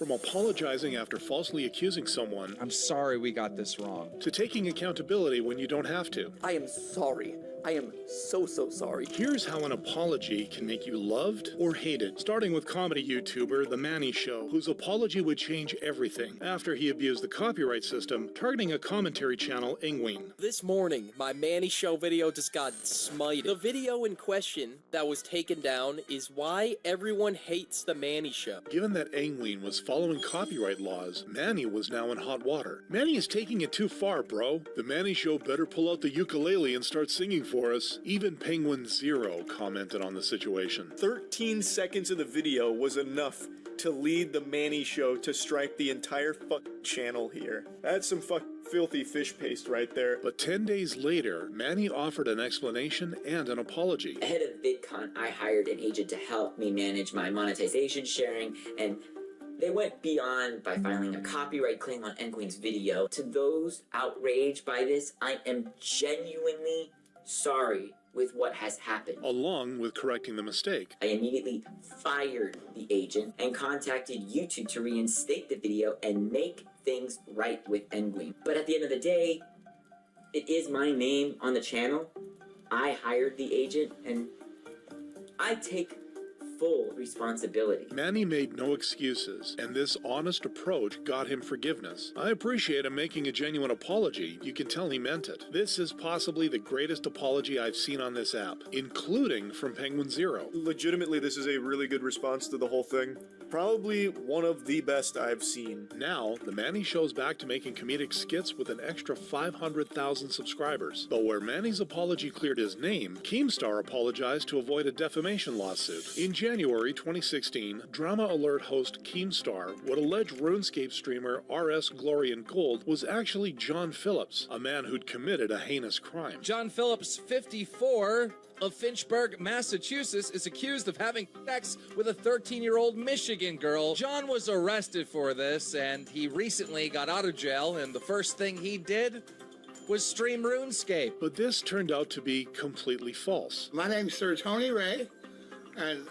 From apologizing after falsely accusing someone, I'm sorry we got this wrong, to taking accountability when you don't have to. I am sorry. I am so sorry. Here's how an apology can make you loved or hated. Starting with comedy YouTuber The Manny Show, whose apology would change everything after he abused the copyright system, targeting a commentary channel, Ingween. This morning, my Manny Show video just got smited. The video in question that was taken down is why everyone hates the Manny Show. Given that Ingween was following copyright laws, Manny was now in hot water. Manny is taking it too far, bro. The Manny Show better pull out the ukulele and start singing for us. Even Penguin Zero commented on the situation. 13 seconds of the video was enough to lead the Manny Show to strike the entire fucking channel here. That's some fucking filthy fish paste right there. But 10 days later, Manny offered an explanation and an apology. Ahead of VidCon, I hired an agent to help me manage my monetization sharing, and they went beyond by filing a copyright claim on Ngween's video. To those outraged by this, I am genuinely sorry with what has happened. Along with correcting the mistake. I immediately fired the agent and contacted YouTube to reinstate the video and make things right with Ngween. But at the end of the day, it is my name on the channel. I hired the agent and I take full responsibility. Manny made no excuses, and this honest approach got him forgiveness. I appreciate him making a genuine apology. You can tell he meant it. This is possibly the greatest apology I've seen on this app, including from Penguin Zero. Legitimately, this is a really good response to the whole thing. Probably one of the best I've seen. Now, the Manny Show's back to making comedic skits with an extra 500,000 subscribers. But where Manny's apology cleared his name, Keemstar apologized to avoid a defamation lawsuit. In January 2016, Drama Alert host Keemstar would allege RuneScape streamer RS Glory and Gold was actually John Phillips, a man who'd committed a heinous crime. John Phillips, 54, of Finchburg, Massachusetts, is accused of having sex with a 13-year-old Michigan girl. John was arrested for this, and he recently got out of jail, and the first thing he did was stream RuneScape. But this turned out to be completely false. My name's Sir Tony Ray, and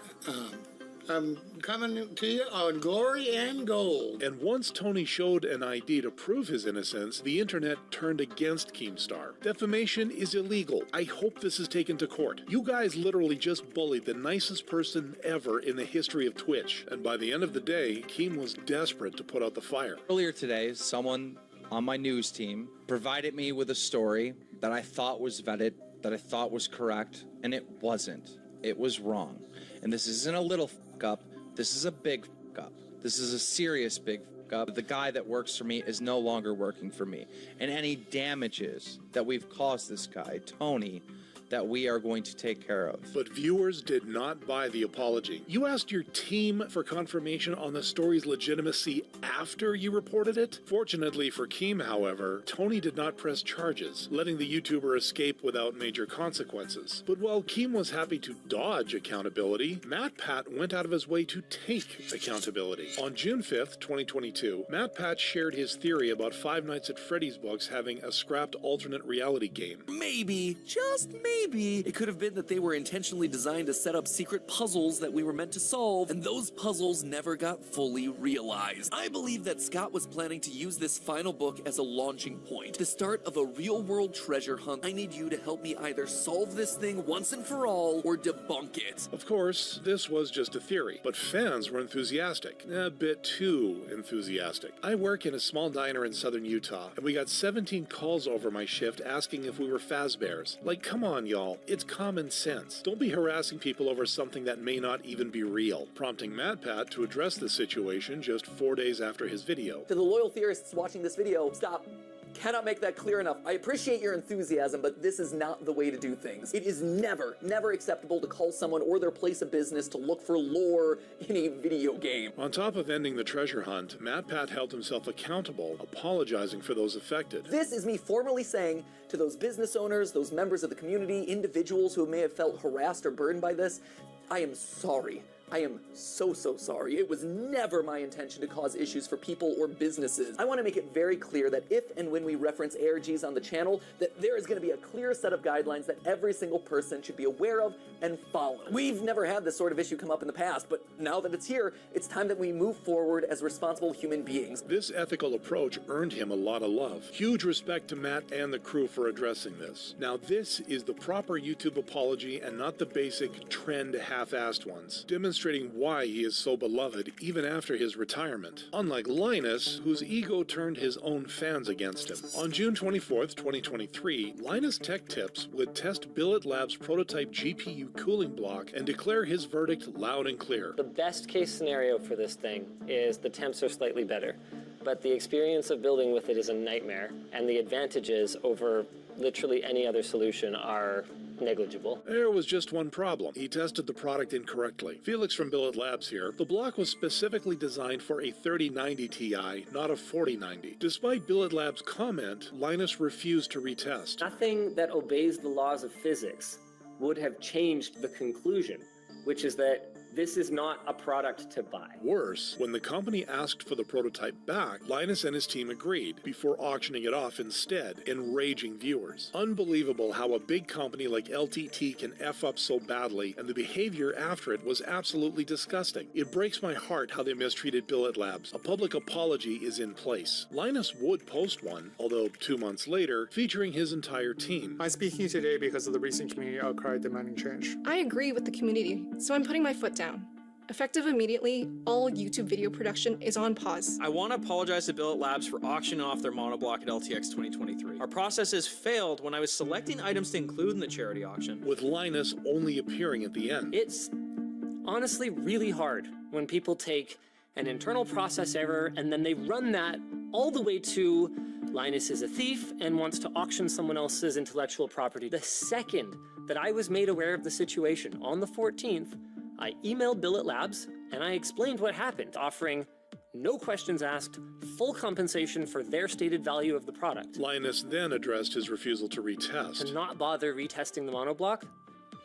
I'm coming to you on Glory and Gold. And once Tony showed an ID to prove his innocence, the internet turned against Keemstar. Defamation is illegal. I hope this is taken to court. You guys literally just bullied the nicest person ever in the history of Twitch. And by the end of the day, Keem was desperate to put out the fire. Earlier today, someone on my news team provided me with a story that I thought was vetted, that I thought was correct, and it wasn't. It was wrong. And this isn't a little fuck up. This is a big fuck up. This is a serious big fuck up. The guy that works for me is no longer working for me. And any damages that we've caused this guy, Tony, that we are going to take care of. But viewers did not buy the apology. You asked your team for confirmation on the story's legitimacy after you reported it? Fortunately for Keem, however, Tony did not press charges, letting the YouTuber escape without major consequences. But while Keem was happy to dodge accountability, MatPat went out of his way to take accountability. On June 5th, 2022, MatPat shared his theory about Five Nights at Freddy's books having a scrapped alternate reality game. Maybe, just maybe, it could have been that they were intentionally designed to set up secret puzzles that we were meant to solve, and those puzzles never got fully realized. I believe that Scott was planning to use this final book as a launching point, the start of a real-world treasure hunt. I need you to help me either solve this thing once and for all, or debunk it. Of course, this was just a theory, but fans were enthusiastic. A bit too enthusiastic. I work in a small diner in southern Utah, and we got 17 calls over my shift asking if we were Fazbears. Like, come on, y'all. It's common sense. Don't be harassing people over something that may not even be real. Prompting MatPat to address the situation just 4 days after his video. To the loyal theorists watching this video, stop. Cannot make that clear enough. I appreciate your enthusiasm, but this is not the way to do things. It is never acceptable to call someone or their place of business to look for lore in a video game. On top of ending the treasure hunt, MatPat held himself accountable, apologizing for those affected. This is me formally saying to those business owners, those members of the community, individuals who may have felt harassed or burdened by this, I am sorry. I am so sorry. It was never my intention to cause issues for people or businesses. I want to make it very clear that if and when we reference ARGs on the channel, that there is going to be a clear set of guidelines that every single person should be aware of and follow. We've never had this sort of issue come up in the past, but now that it's here, it's time that we move forward as responsible human beings. This ethical approach earned him a lot of love. Huge respect to Matt and the crew for addressing this. Now this is the proper YouTube apology and not the basic trend half-assed ones, demonstrating why he is so beloved even after his retirement. Unlike Linus, whose ego turned his own fans against him. On June 24th, 2023, Linus Tech Tips would test Billet Labs' prototype GPU cooling block and declare his verdict loud and clear. The best case scenario for this thing is the temps are slightly better, but the experience of building with it is a nightmare, and the advantages over literally any other solution are negligible. There was just one problem. He tested the product incorrectly. Felix from Billet Labs here. The block was specifically designed for a 3090 Ti, not a 4090. Despite Billet Labs' comment, Linus refused to retest. Nothing that obeys the laws of physics would have changed the conclusion, which is that this is not a product to buy. Worse, when the company asked for the prototype back, Linus and his team agreed, before auctioning it off instead, enraging viewers. Unbelievable how a big company like LTT can F up so badly, and the behavior after it was absolutely disgusting. It breaks my heart how they mistreated Billet Labs. A public apology is in place. Linus would post one, although 2 months later, featuring his entire team. I'm speaking today because of the recent community outcry demanding change. I agree with the community, so I'm putting my foot down. Effective immediately, all YouTube video production is on pause. I want to apologize to Billet Labs for auctioning off their monoblock at LTX 2023. Our process has failed when I was selecting items to include in the charity auction, with Linus only appearing at the end. It's honestly really hard when people take an internal process error and then they run that all the way to Linus is a thief and wants to auction someone else's intellectual property. The second that I was made aware of the situation, on the 14th, I emailed Billet Labs and I explained what happened, offering no questions asked, full compensation for their stated value of the product. Linus then addressed his refusal to retest. To not bother retesting the monoblock?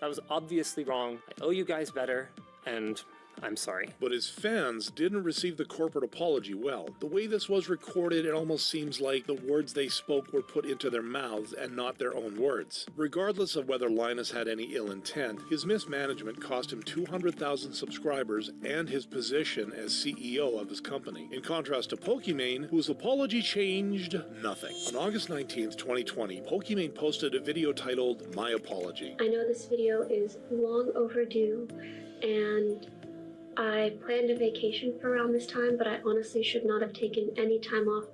That was obviously wrong. I owe you guys better, and I'm sorry. But his fans didn't receive the corporate apology well. The way this was recorded, it almost seems like the words they spoke were put into their mouths and not their own words. Regardless of whether Linus had any ill intent, his mismanagement cost him 200,000 subscribers and his position as CEO of his company. In contrast to Pokimane, whose apology changed nothing. On August 19th, 2020, Pokimane posted a video titled, "My Apology." I know this video is long overdue, and I planned a vacation for around this time, but I honestly should not have taken any time off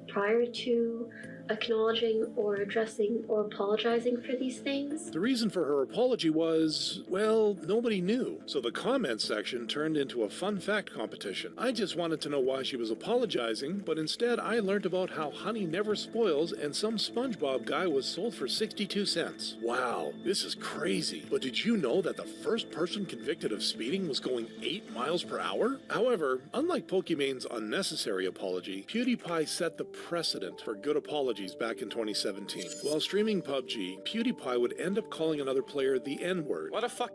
prior to acknowledging or addressing or apologizing for these things. The reason for her apology was, well, nobody knew. So the comments section turned into a fun fact competition. I just wanted to know why she was apologizing, but instead I learned about how honey never spoils and some SpongeBob guy was sold for 62 cents. Wow, this is crazy. But did you know that the first person convicted of speeding was going 8 miles per hour? However, unlike Pokimane's unnecessary apology, PewDiePie set the precedent for good apologies back in 2017. While streaming PUBG, PewDiePie would end up calling another player the N-word. What a fuck.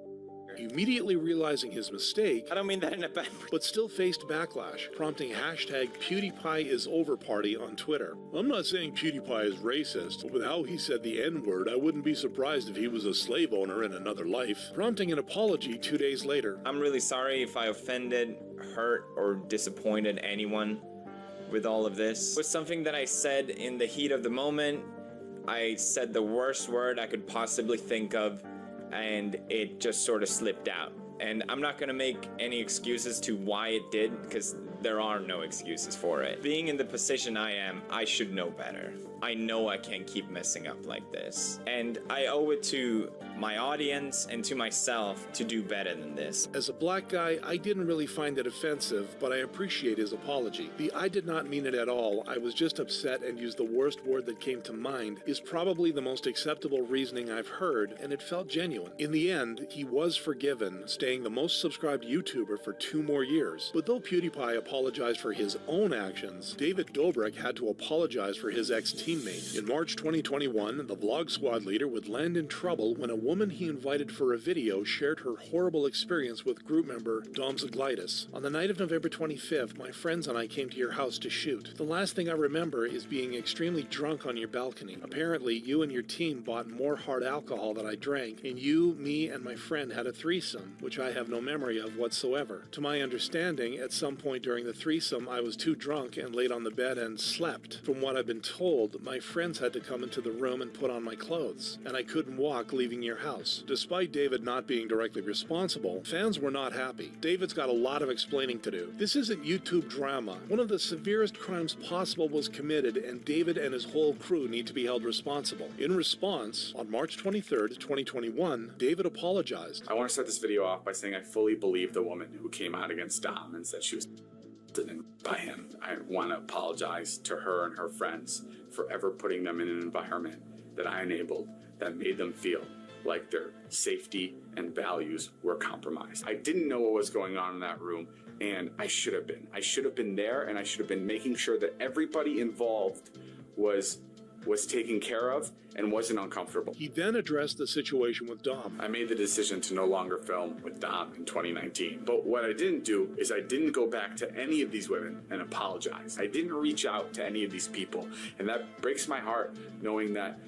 Immediately realizing his mistake, I don't mean that in a bad way, but still faced backlash, prompting hashtag PewDiePieIsOverParty on Twitter. I'm not saying PewDiePie is racist, but with how he said the N-word, I wouldn't be surprised if he was a slave owner in another life, prompting an apology 2 days later. I'm really sorry if I offended, hurt, or disappointed anyone with all of this. It was something that I said in the heat of the moment. I said the worst word I could possibly think of, and it just sort of slipped out. And I'm not gonna make any excuses to why it did, because there are no excuses for it. Being in the position I am, I should know better. I know I can't keep messing up like this. And I owe it to my audience and to myself to do better than this. As a black guy, I didn't really find it offensive, but I appreciate his apology. The "I did not mean it at all, I was just upset and used the worst word that came to mind" is probably the most acceptable reasoning I've heard, and it felt genuine. In the end, he was forgiven, staying the most subscribed YouTuber for 2 more years. But though PewDiePie apologized for his own actions, David Dobrik had to apologize for his ex-teammate. In March 2021, the Vlog Squad leader would land in trouble when a woman he invited for a video shared her horrible experience with group member Dom Zaglitis. On the night of November 25th, my friends and I came to your house to shoot. The last thing I remember is being extremely drunk on your balcony. Apparently, you and your team bought more hard alcohol than I drank, and you, me, and my friend had a threesome, which I have no memory of whatsoever. To my understanding, at some point during the threesome, I was too drunk and laid on the bed and slept. From what I've been told, my friends had to come into the room and put on my clothes, and I couldn't walk leaving your house. Despite David not being directly responsible, fans were not happy. David's got a lot of explaining to do. This isn't YouTube drama. One of the severest crimes possible was committed, and David and his whole crew need to be held responsible. In response, on March 23rd, 2021, David apologized. I want to start this video off by saying I fully believe the woman who came out against Dom and said she was by him. I want to apologize to her and her friends for ever putting them in an environment that I enabled that made them feel like their safety and values were compromised. I didn't know what was going on in that room, and I should have been. I should have been there, and I should have been making sure that everybody involved was taken care of and wasn't uncomfortable. He then addressed the situation with Dom. I made the decision to no longer film with Dom in 2019. But what I didn't do is I didn't go back to any of these women and apologize. I didn't reach out to any of these people. And that breaks my heart knowing that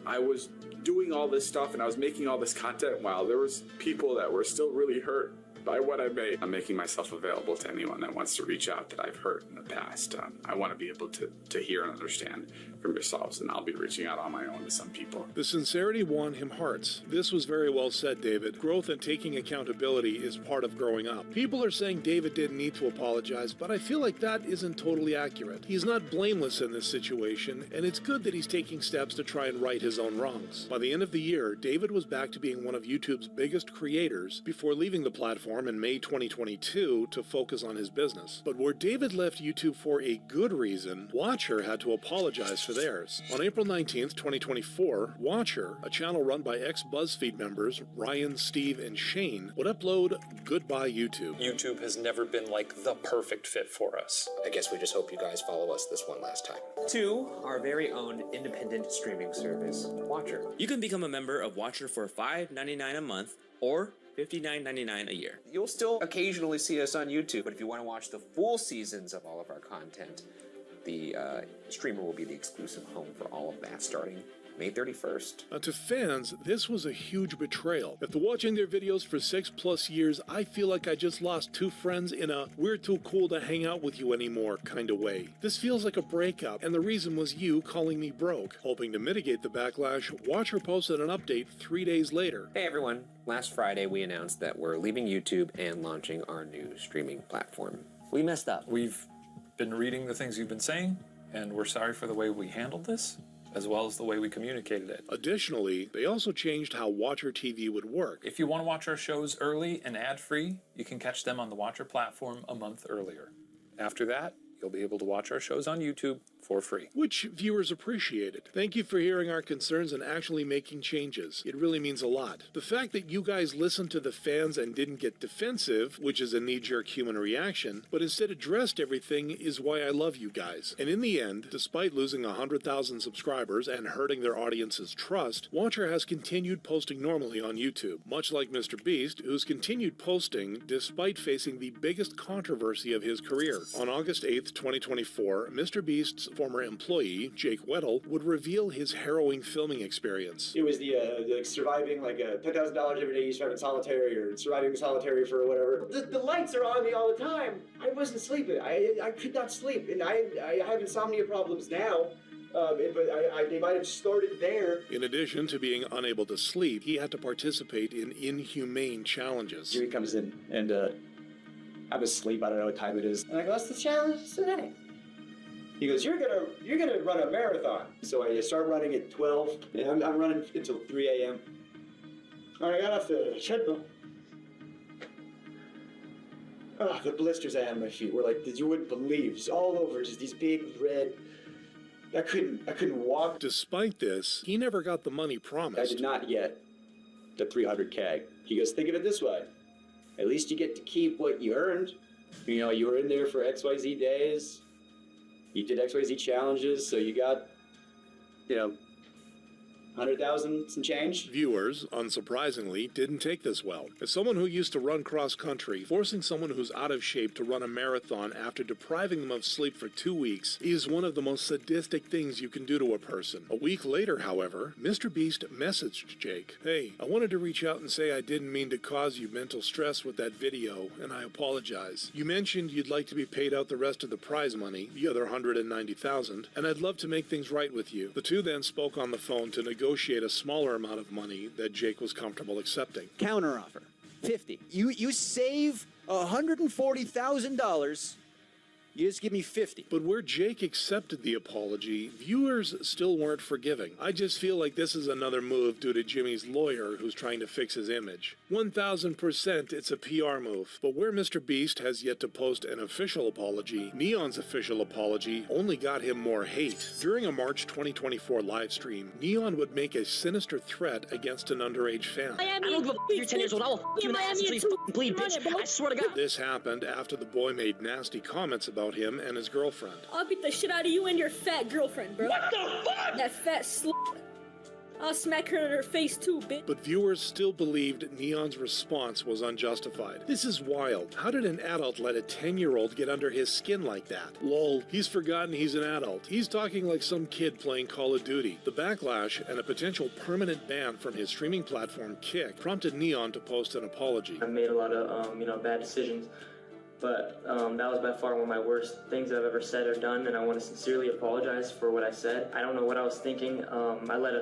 I was doing all this stuff and I was making all this content while there was people that were still really hurt by what I made. I'm making myself available to anyone that wants to reach out that I've hurt in the past. I want to be able to hear and understand from yourselves, and I'll be reaching out on my own to some people. The sincerity won him hearts. This was very well said, David. Growth and taking accountability is part of growing up. People are saying David didn't need to apologize, but I feel like that isn't totally accurate. He's not blameless in this situation, and it's good that he's taking steps to try and right his own wrongs. By the end of the year, David was back to being one of YouTube's biggest creators before leaving the platform in May 2022 to focus on his business. But where David left YouTube for a good reason, Watcher had to apologize for theirs. On April 19th, 2024, Watcher, a channel run by ex-BuzzFeed members Ryan, Steve, and Shane, would upload Goodbye YouTube. YouTube has never been like the perfect fit for us. I guess we just hope you guys follow us this one last time. To our very own independent streaming service, Watcher. You can become a member of Watcher for $5.99 a month or $59.99 a year. You'll still occasionally see us on YouTube, but if you want to watch the full seasons of all of our content, the streamer will be the exclusive home for all of that starting May 31st. To fans, this was a huge betrayal. After watching their videos for 6+ years, I feel like I just lost two friends in a we're too cool to hang out with you anymore kind of way. This feels like a breakup, and the reason was you calling me broke. Hoping to mitigate the backlash, Watcher posted an update 3 days later. Hey everyone, last Friday we announced that we're leaving YouTube and launching our new streaming platform. We messed up. We've been reading the things you've been saying, and we're sorry for the way we handled this, as well as the way we communicated it. Additionally, they also changed how Watcher TV would work. If you want to watch our shows early and ad-free, you can catch them on the Watcher platform a month earlier. After that, you'll be able to watch our shows on YouTube for free. Which viewers appreciated. Thank you for hearing our concerns and actually making changes. It really means a lot. The fact that you guys listened to the fans and didn't get defensive, which is a knee-jerk human reaction, but instead addressed everything is why I love you guys. And in the end, despite losing 100,000 subscribers and hurting their audience's trust, Watcher has continued posting normally on YouTube, much like Mr. Beast, who's continued posting despite facing the biggest controversy of his career. On August 8th, 2024, Mr. Beast's former employee, Jake Weddle, would reveal his harrowing filming experience. It was the surviving like $10,000 every day you survive in solitary or surviving in solitary for whatever. The lights are on me all the time. I wasn't sleeping. I could not sleep, and I have insomnia problems now. But they might have started there. In addition to being unable to sleep, he had to participate in inhumane challenges. Jimmy comes in and I'm asleep. I don't know what time it is. And I go, "What's the challenge today?" He goes, you're gonna run a marathon. So I start running at 12, and I'm running until 3 a.m. And I got off the treadmill. Oh, the blisters I had on my feet were like, you wouldn't believe, just all over, just these big red. I couldn't walk. Despite this, he never got the money promised. I did not get the 300K. He goes, think of it this way. At least you get to keep what you earned. You know, you were in there for XYZ days. You did XYZ challenges, so you got, you know, 100,000 some change. Viewers, unsurprisingly, didn't take this well. As someone who used to run cross-country, forcing someone who's out of shape to run a marathon after depriving them of sleep for 2 weeks is one of the most sadistic things you can do to a person. A week later, however, Mr. Beast messaged Jake, "Hey, I wanted to reach out and say I didn't mean to cause you mental stress with that video, and I apologize. You mentioned you'd like to be paid out the rest of the prize money, the other 190,000, and I'd love to make things right with you." The two then spoke on the phone to negotiate a smaller amount of money that Jake was comfortable accepting. Counteroffer, 50. You save $140,000. You just give me 50. But where Jake accepted the apology, viewers still weren't forgiving. I just feel like this is another move due to Jimmy's lawyer who's trying to fix his image. 1000% it's a PR move. But where Mr. Beast has yet to post an official apology, Neon's official apology only got him more hate. During a March 2024 live stream, Neon would make a sinister threat against an underage fan. I don't give a f*** you're 10 years old. I will f*** you in the ass until you f***ing bleed, bitch. I swear to God. This happened after the boy made nasty comments about him and his girlfriend. I'll beat the shit out of you and your fat girlfriend, bro. What the fuck? That fat slut. I'll smack her in her face too, bitch. But viewers still believed Neon's response was unjustified. This is wild. How did an adult let a 10-year-old get under his skin like that? Lol, he's forgotten he's an adult. He's talking like some kid playing Call of Duty. The backlash and a potential permanent ban from his streaming platform, Kick, prompted Neon to post an apology. I made a lot of, bad decisions. But that was by far one of my worst things I've ever said or done, and I want to sincerely apologize for what I said. I don't know what I was thinking. I let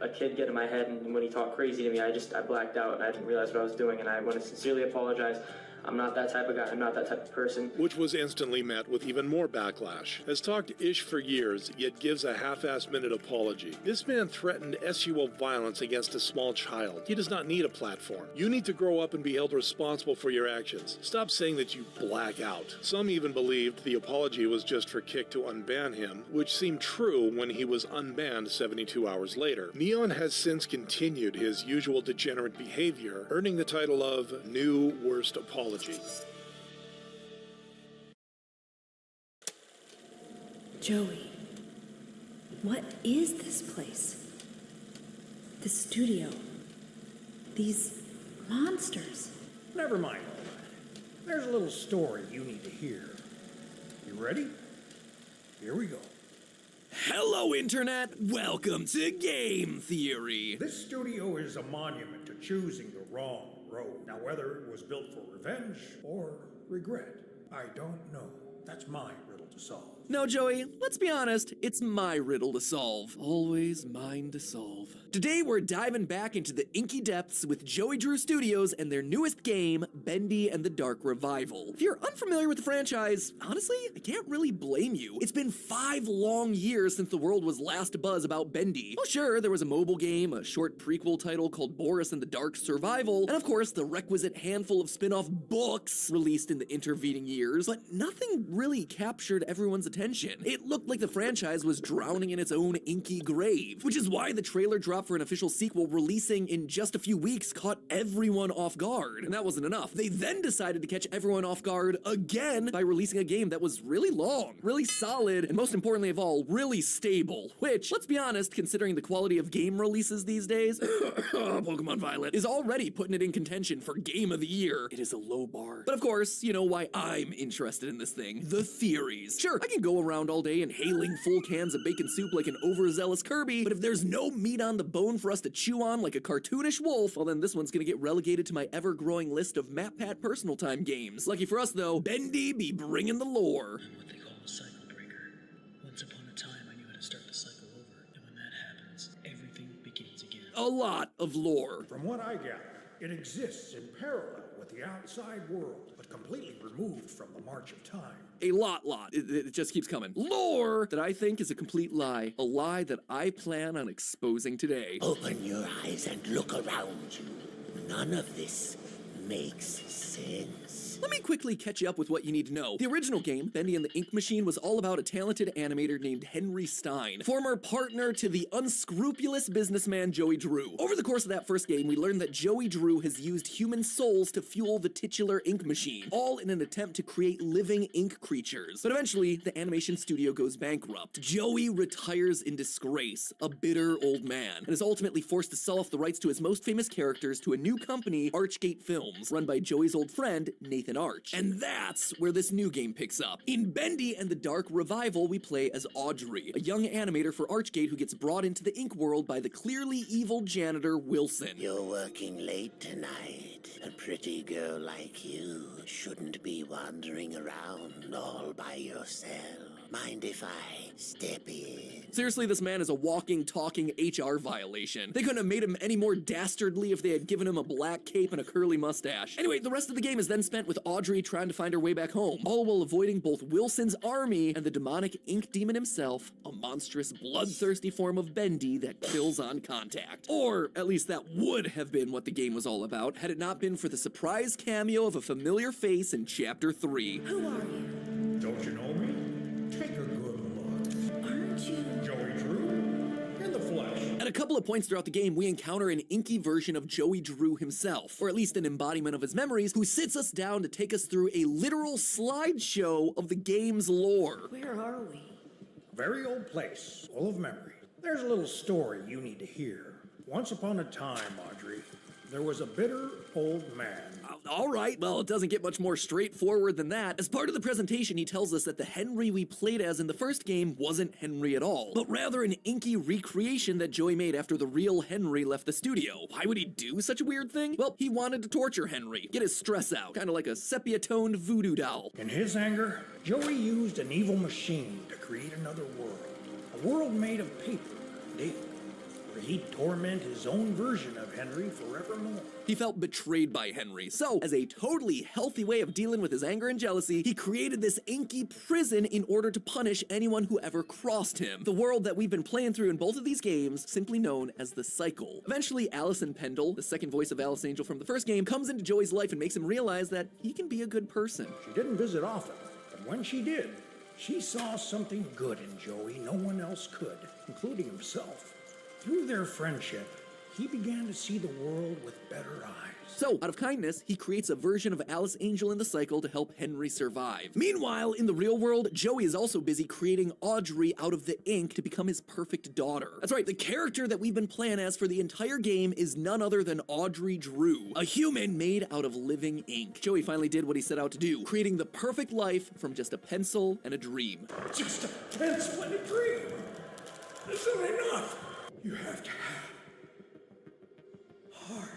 a kid get in my head, and when he talked crazy to me, I blacked out, and I didn't realize what I was doing, and I want to sincerely apologize. I'm not that type of guy. I'm not that type of person. Which was instantly met with even more backlash. Has talked ish for years, yet gives a half-assed minute apology. This man threatened SUO violence against a small child. He does not need a platform. You need to grow up and be held responsible for your actions. Stop saying that you black out. Some even believed the apology was just for Kick to unban him, which seemed true when he was unbanned 72 hours later. Neon has since continued his usual degenerate behavior, earning the title of New Worst Apology. Joey, what is this place? The studio? These monsters? Never mind all that. There's a little story you need to hear. You ready? Here we go. Hello, Internet! Welcome to Game Theory! This studio is a monument to choosing the wrong road. Now, whether it was built for revenge or regret, I don't know. That's my riddle to solve. No, Joey, let's be honest, it's my riddle to solve. Always mine to solve. Today, we're diving back into the inky depths with Joey Drew Studios and their newest game, Bendy and the Dark Revival. If you're unfamiliar with the franchise, honestly, I can't really blame you. It's been 5 long years since the world was last buzz about Bendy. Oh sure, there was a mobile game, a short prequel title called Boris and the Dark Survival, and of course the requisite handful of spin-off books released in the intervening years, but nothing really captured everyone's attention. It looked like the franchise was drowning in its own inky grave, which is why the trailer drop for an official sequel releasing in just a few weeks caught everyone off guard. And that wasn't enough. They then decided to catch everyone off guard again by releasing a game that was really long, really solid, and most importantly of all, really stable. Which, let's be honest, considering the quality of game releases these days, Pokemon Violet, is already putting it in contention for Game of the Year. It is a low bar. But of course, you know why I'm interested in this thing. The theories. Sure, I can go around all day inhaling full cans of bacon soup like an overzealous Kirby, but if there's no meat on the bone for us to chew on like a cartoonish wolf, well then this one's gonna get relegated to my ever-growing list of MatPat personal time games. Lucky for us though, Bendy be bringing the lore. What they call a cycle breaker. Once upon a time I knew how to start the cycle over, and when that happens, everything begins again. A lot of lore. From what I gather, it exists in parallel with the outside world, but completely removed from the march of time. A lot. It just keeps coming. Lore that I think is a complete lie. A lie that I plan on exposing today. Open your eyes and look around you. None of this makes sense. Let me quickly catch you up with what you need to know. The original game, Bendy and the Ink Machine, was all about a talented animator named Henry Stein, former partner to the unscrupulous businessman Joey Drew. Over the course of that first game, we learned that Joey Drew has used human souls to fuel the titular ink machine, all in an attempt to create living ink creatures. But eventually, the animation studio goes bankrupt. Joey retires in disgrace, a bitter old man, and is ultimately forced to sell off the rights to his most famous characters to a new company, Archgate Films, run by Joey's old friend, Nathan Arch. And that's where this new game picks up. In Bendy and the Dark Revival, we play as Audrey, a young animator for Archgate who gets brought into the ink world by the clearly evil janitor Wilson. You're working late tonight. A pretty girl like you shouldn't be wandering around all by yourself. Mind if I step in? Seriously, this man is a walking, talking HR violation. They couldn't have made him any more dastardly if they had given him a black cape and a curly mustache. Anyway, the rest of the game is then spent with Audrey trying to find her way back home, all while avoiding both Wilson's army and the demonic ink demon himself, a monstrous, bloodthirsty form of Bendy that kills on contact. Or, at least that would have been what the game was all about, had it not been for the surprise cameo of a familiar face in Chapter 3. Who are you? Don't you know me? Take a good look. Aren't you? Joey Drew? In the flesh. At a couple of points throughout the game, we encounter an inky version of Joey Drew himself, or at least an embodiment of his memories, who sits us down to take us through a literal slideshow of the game's lore. Where are we? A very old place, full of memory. There's a little story you need to hear. Once upon a time, Audrey, there was a bitter old man. All right, well, it doesn't get much more straightforward than that. As part of the presentation, he tells us that the Henry we played as in the first game wasn't Henry at all, but rather an inky recreation that Joey made after the real Henry left the studio. Why would he do such a weird thing? Well, he wanted to torture Henry, get his stress out, kind of like a sepia-toned voodoo doll. In his anger, Joey used an evil machine to create another world. A world made of paper and ink, where he'd torment his own version of Henry forevermore. He felt betrayed by Henry, so as a totally healthy way of dealing with his anger and jealousy, he created this inky prison in order to punish anyone who ever crossed him. The world that we've been playing through in both of these games, simply known as the Cycle. Eventually, Allison Pendle, the second voice of Alice Angel from the first game, comes into Joey's life and makes him realize that he can be a good person. She didn't visit often, but when she did, she saw something good in Joey no one else could, including himself. Through their friendship, he began to see the world with better eyes. So, out of kindness, he creates a version of Alice Angel in the Cycle to help Henry survive. Meanwhile, in the real world, Joey is also busy creating Audrey out of the ink to become his perfect daughter. That's right, the character that we've been playing as for the entire game is none other than Audrey Drew, a human made out of living ink. Joey finally did what he set out to do, creating the perfect life from just a pencil and a dream. Just a pencil and a dream! This isn't enough! You have to have heart.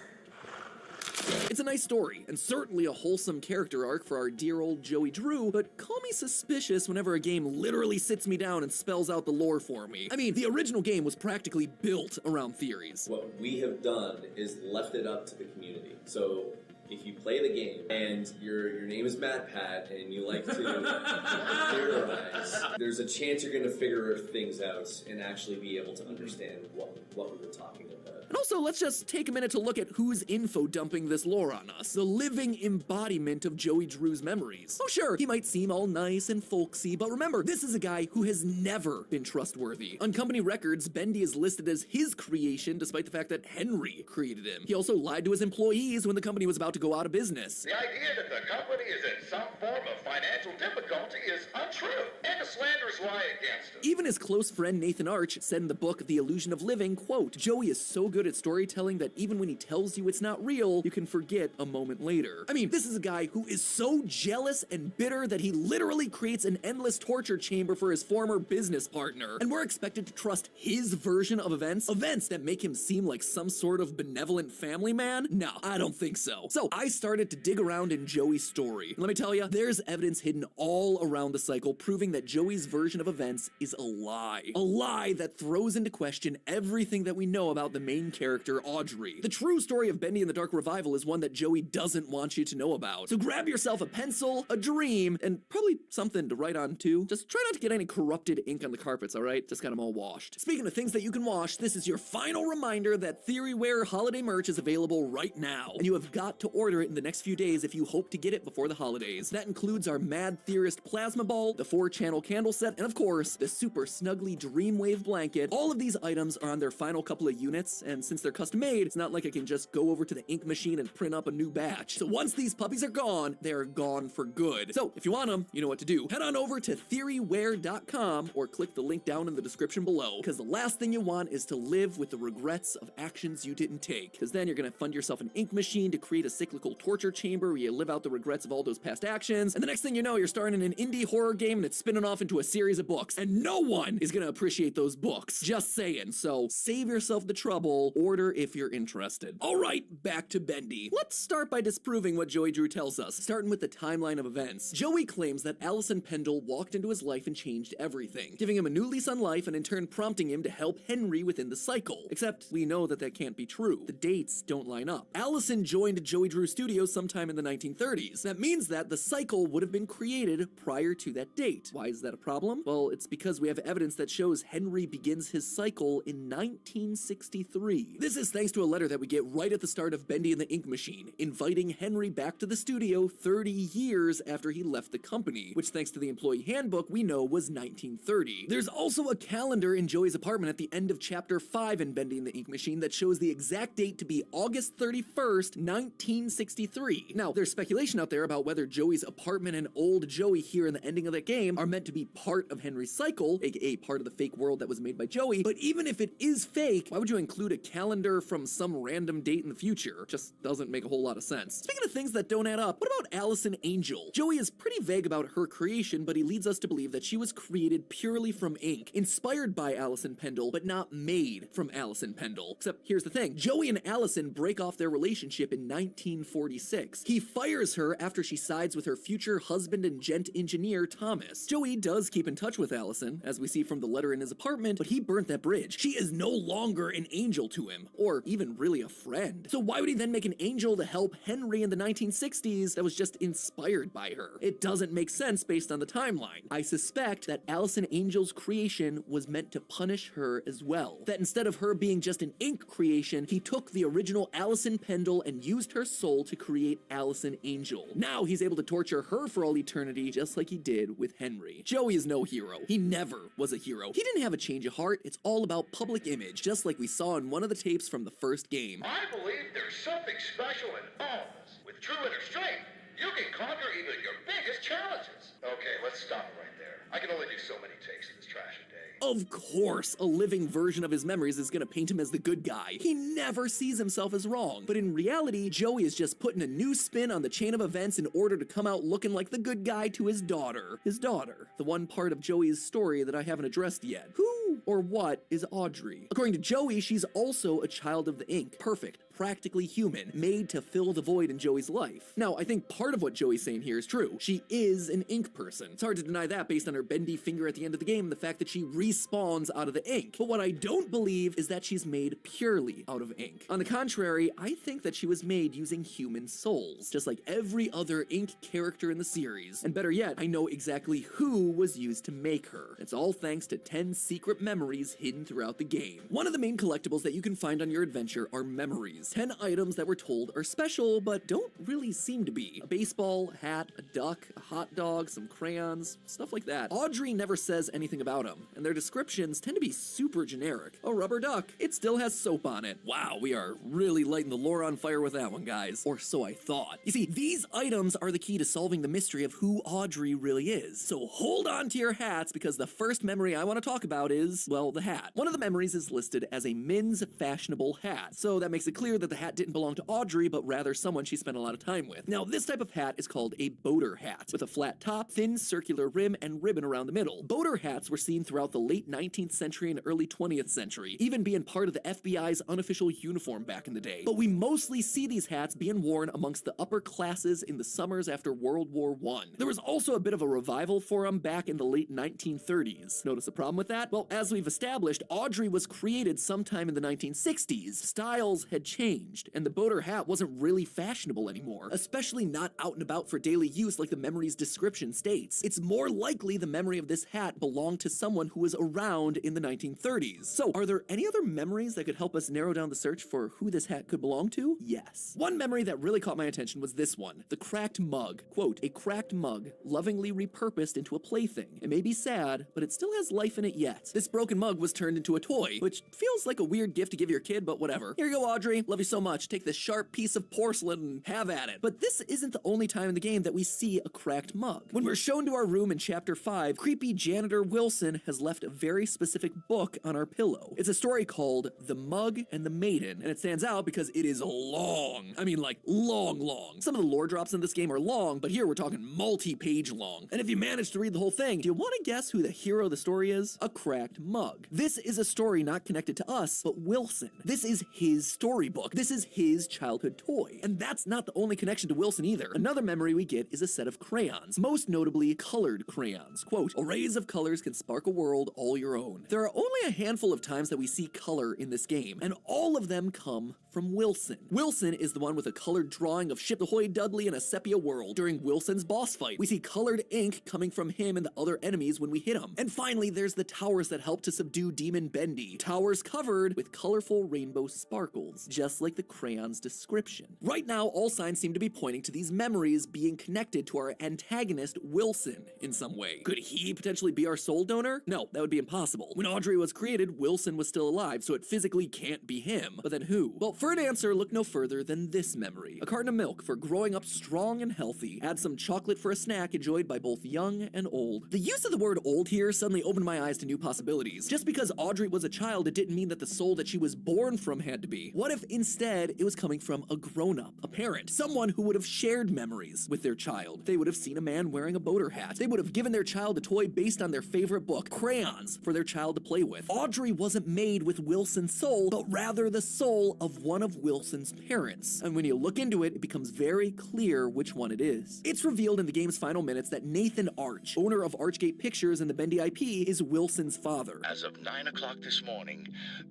It's a nice story, and certainly a wholesome character arc for our dear old Joey Drew, but call me suspicious whenever a game literally sits me down and spells out the lore for me. I mean, the original game was practically built around theories. What we have done is left it up to the community. So if you play the game and your name is Matt Pat and you like to theorize, there's a chance you're going to figure things out and actually be able to understand what we were talking about. And also, let's just take a minute to look at who's info dumping this lore on us. The living embodiment of Joey Drew's memories. Oh sure, he might seem all nice and folksy, but remember, this is a guy who has never been trustworthy. On company records, Bendy is listed as his creation despite the fact that Henry created him. He also lied to his employees when the company was about to go out of business. The idea that the company is in some form of financial difficulty is untrue, and a slanderous lie against it. Even his close friend Nathan Arch said in the book The Illusion of Living, quote, Joey is so good at storytelling that even when he tells you it's not real, you can forget a moment later. I mean, this is a guy who is so jealous and bitter that he literally creates an endless torture chamber for his former business partner. And we're expected to trust his version of events that make him seem like some sort of benevolent family man? No, I don't think so. So I started to dig around in Joey's story. And let me tell you, there's evidence hidden all around the Cycle proving that Joey's version of events is a lie. A lie that throws into question everything that we know about the main main character, Audrey. The true story of Bendy and the Dark Revival is one that Joey doesn't want you to know about. So grab yourself a pencil, a dream, and probably something to write on too. Just try not to get any corrupted ink on the carpets, alright? Just got them all washed. Speaking of things that you can wash, this is your final reminder that Theoryware holiday merch is available right now. And you have got to order it in the next few days if you hope to get it before the holidays. That includes our Mad Theorist plasma ball, the 4-channel candle set, and of course, the super snuggly Dreamwave blanket. All of these items are on their final couple of units, and since they're custom made, it's not like I can just go over to the ink machine and print up a new batch. So once these puppies are gone, they're gone for good. So if you want them, you know what to do. Head on over to theoryware.com or click the link down in the description below, because the last thing you want is to live with the regrets of actions you didn't take, because then you're gonna fund yourself an ink machine to create a cyclical torture chamber where you live out the regrets of all those past actions, and the next thing you know, you're starring in an indie horror game and it's spinning off into a series of books, and no one is gonna appreciate those books. Just saying. So save yourself the trouble, order if you're interested. Alright, back to Bendy. Let's start by disproving what Joey Drew tells us, starting with the timeline of events. Joey claims that Allison Pendle walked into his life and changed everything, giving him a new lease on life and in turn prompting him to help Henry within the cycle. Except we know that that can't be true. The dates don't line up. Allison joined Joey Drew Studios sometime in the 1930s. That means that the cycle would have been created prior to that date. Why is that a problem? Well, it's because we have evidence that shows Henry begins his cycle in 1963. This is thanks to a letter that we get right at the start of Bendy and the Ink Machine, inviting Henry back to the studio 30 years after he left the company, which thanks to the employee handbook we know was 1930. There's also a calendar in Joey's apartment at the end of chapter 5 in Bendy and the Ink Machine that shows the exact date to be August 31st, 1963. Now, there's speculation out there about whether Joey's apartment and old Joey here in the ending of that game are meant to be part of Henry's cycle, aka part of the fake world that was made by Joey, but even if it is fake, why would you include a calendar from some random date in the future? Just doesn't make a whole lot of sense. Speaking of things that don't add up, what about Allison Angel? Joey is pretty vague about her creation, but he leads us to believe that she was created purely from ink, inspired by Allison Pendle, but not made from Allison Pendle. Except here's the thing, Joey and Allison break off their relationship in 1946. He fires her after she sides with her future husband and gent engineer, Thomas. Joey does keep in touch with Allison, as we see from the letter in his apartment, but he burnt that bridge. She is no longer an angel to him, or even really a friend. So why would he then make an angel to help Henry in the 1960s that was just inspired by her? It doesn't make sense based on the timeline. I suspect that Allison Angel's creation was meant to punish her as well. That instead of her being just an ink creation, he took the original Allison Pendle and used her soul to create Allison Angel. Now he's able to torture her for all eternity, just like he did with Henry. Joey is no hero. He never was a hero. He didn't have a change of heart. It's all about public image, just like we saw in one of the tapes from the first game. I believe there's something special in all of us. With true inner strength, you can conquer even your biggest challenges. Okay, let's stop it right there. I can only do so many takes of this trash a day. Of course, a living version of his memories is gonna paint him as the good guy. He never sees himself as wrong. But in reality, Joey is just putting a new spin on the chain of events in order to come out looking like the good guy to his daughter. His daughter. The one part of Joey's story that I haven't addressed yet. Who or what is Audrey? According to Joey, she's also a child of the ink. Perfect. Practically human, made to fill the void in Joey's life. Now, I think part of what Joey's saying here is true. She is an ink person. It's hard to deny that based on her bendy finger at the end of the game and the fact that she respawns out of the ink. But what I don't believe is that she's made purely out of ink. On the contrary, I think that she was made using human souls, just like every other ink character in the series. And better yet, I know exactly who was used to make her. It's all thanks to 10 secret memories hidden throughout the game. One of the main collectibles that you can find on your adventure are memories. 10 items that we're told are special, but don't really seem to be. A baseball, hat, a duck, a hot dog, some crayons, stuff like that. Audrey never says anything about them, and their descriptions tend to be super generic. A rubber duck. It still has soap on it. Wow, we are really lighting the lore on fire with that one, guys. Or so I thought. You see, these items are the key to solving the mystery of who Audrey really is. So hold on to your hats, because the first memory I want to talk about is, well, the hat. One of the memories is listed as a men's fashionable hat, so that makes it clear that the hat didn't belong to Audrey, but rather someone she spent a lot of time with. Now, this type of hat is called a boater hat, with a flat top, thin circular rim, and ribbon around the middle. Boater hats were seen throughout the late 19th century and early 20th century, even being part of the FBI's unofficial uniform back in the day. But we mostly see these hats being worn amongst the upper classes in the summers after World War I. There was also a bit of a revival for them back in the late 1930s. Notice a problem with that? Well, as we've established, Audrey was created sometime in the 1960s. Styles had changed, and the boater hat wasn't really fashionable anymore, especially not out and about for daily use like the memory's description states. It's more likely the memory of this hat belonged to someone who was around in the 1930s. So, are there any other memories that could help us narrow down the search for who this hat could belong to? Yes. One memory that really caught my attention was this one, the cracked mug. Quote, a cracked mug, lovingly repurposed into a plaything. It may be sad, but it still has life in it yet. This broken mug was turned into a toy, which feels like a weird gift to give your kid, but whatever. Here you go, Audrey. Love you so much. Take this sharp piece of porcelain and have at it. But this isn't the only time in the game that we see a cracked mug. When we're shown to our room in Chapter 5, creepy janitor Wilson has left a very specific book on our pillow. It's a story called The Mug and the Maiden, and it stands out because it is long. I mean, like, long. Some of the lore drops in this game are long, but here we're talking multi-page long. And if you manage to read the whole thing, do you want to guess who the hero of the story is? A cracked mug. This is a story not connected to us, but Wilson. This is his storybook. This is his childhood toy. And that's not the only connection to Wilson either. Another memory we get is a set of crayons, most notably colored crayons. Quote, arrays of colors can spark a world all your own. There are only a handful of times that we see color in this game, and all of them come from Wilson. Wilson is the one with a colored drawing of Ship Ahoy Dudley in a sepia world. During Wilson's boss fight, we see colored ink coming from him and the other enemies when we hit him. And finally, there's the towers that help to subdue Demon Bendy. Towers covered with colorful rainbow sparkles, just like the crayon's description. Right now, all signs seem to be pointing to these memories being connected to our antagonist, Wilson, in some way. Could he potentially be our soul donor? No, that would be impossible. When Audrey was created, Wilson was still alive, so it physically can't be him. But then who? Well, for an answer, look no further than this memory. A carton of milk for growing up strong and healthy. Add some chocolate for a snack enjoyed by both young and old. The use of the word old here suddenly opened my eyes to new possibilities. Just because Audrey was a child, it didn't mean that the soul that she was born from had to be. What if instead it was coming from a grown-up, a parent, someone who would have shared memories with their child? They would have seen a man wearing a boater hat. They would have given their child a toy based on their favorite book, crayons, for their child to play with. Audrey wasn't made with Wilson's soul, but rather the soul of one of Wilson's parents. And when you look into it, it becomes very clear which one it is. It's revealed in the game's final minutes that Nathan Arch, owner of Archgate Pictures and the Bendy IP, is Wilson's father. As of 9 o'clock this morning,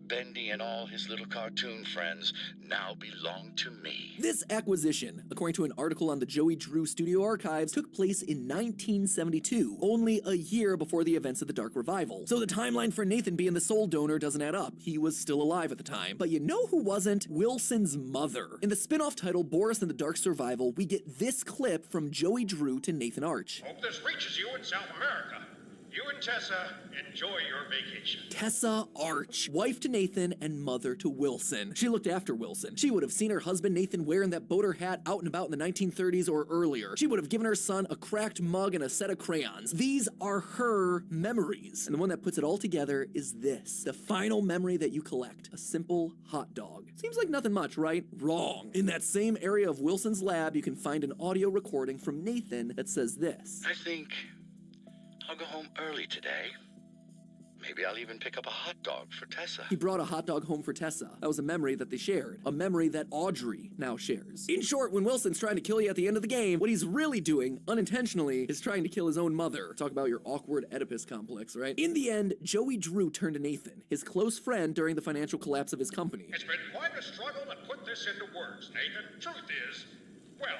Bendy and all his little cartoon friends now belong to me. This acquisition, according to an article on the Joey Drew Studio Archives, took place in 1972, only a year before the events of the Dark Revival. So the timeline for Nathan being the soul donor doesn't add up. He was still alive at the time. But you know who wasn't? Wilson's mother. In the spin-off title Boris and the Dark Survival, we get this clip from Joey Drew to Nathan Arch. Hope this reaches you in South America. You and Tessa, enjoy your vacation. Tessa Arch, wife to Nathan and mother to Wilson. She looked after Wilson. She would have seen her husband Nathan wearing that boater hat out and about in the 1930s or earlier. She would have given her son a cracked mug and a set of crayons. These are her memories. And the one that puts it all together is this. The final memory that you collect. A simple hot dog. Seems like nothing much, right? Wrong. In that same area of Wilson's lab, you can find an audio recording from Nathan that says this. I think I'll go home early today. Maybe I'll even pick up a hot dog for Tessa. He brought a hot dog home for Tessa. That was a memory that they shared. A memory that Audrey now shares. In short, when Wilson's trying to kill you at the end of the game, what he's really doing, unintentionally, is trying to kill his own mother. Talk about your awkward Oedipus complex, right? In the end, Joey Drew turned to Nathan, his close friend during the financial collapse of his company. It's been quite a struggle to put this into words, Nathan. Truth is, well,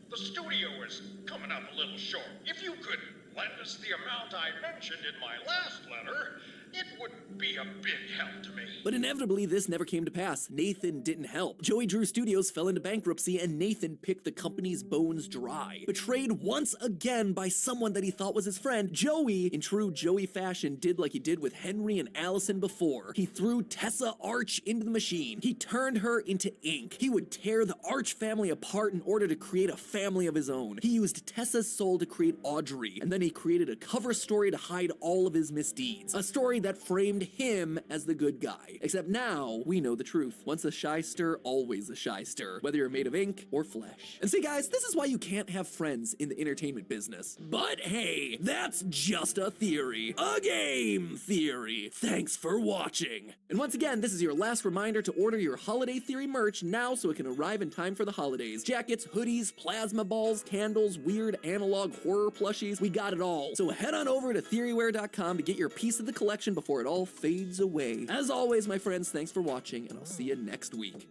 the studio is coming up a little short. If you could lend us the amount I mentioned in my last letter, it would be a big help to me. But inevitably, this never came to pass. Nathan didn't help. Joey Drew Studios fell into bankruptcy, and Nathan picked the company's bones dry. Betrayed once again by someone that he thought was his friend, Joey, in true Joey fashion, did like he did with Henry and Allison before. He threw Tessa Arch into the machine. He turned her into ink. He would tear the Arch family apart in order to create a family of his own. He used Tessa's soul to create Audrey, and then he created a cover story to hide all of his misdeeds. A story that framed him as the good guy. Except now, we know the truth. Once a shyster, always a shyster, whether you're made of ink or flesh. And see guys, this is why you can't have friends in the entertainment business. But hey, that's just a theory. A game theory. Thanks for watching. And once again, this is your last reminder to order your Holiday Theory merch now so it can arrive in time for the holidays. Jackets, hoodies, plasma balls, candles, weird analog horror plushies, we got it all. So head on over to theoryware.com to get your piece of the collection before it all fades away. As always, my friends, thanks for watching, and I'll see you next week.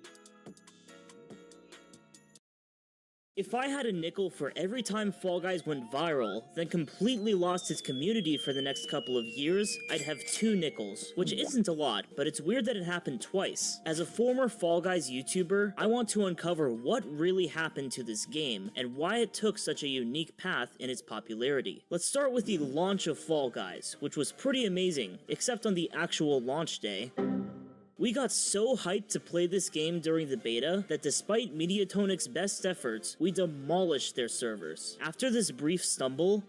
If I had a nickel for every time Fall Guys went viral, then completely lost its community for the next couple of years, I'd have 2 nickels, which isn't a lot, but it's weird that it happened twice. As a former Fall Guys YouTuber, I want to uncover what really happened to this game, and why it took such a unique path in its popularity. Let's start with the launch of Fall Guys, which was pretty amazing, except on the actual launch day. We got so hyped to play this game during the beta that despite Mediatonic's best efforts, we demolished their servers. After this brief stumble,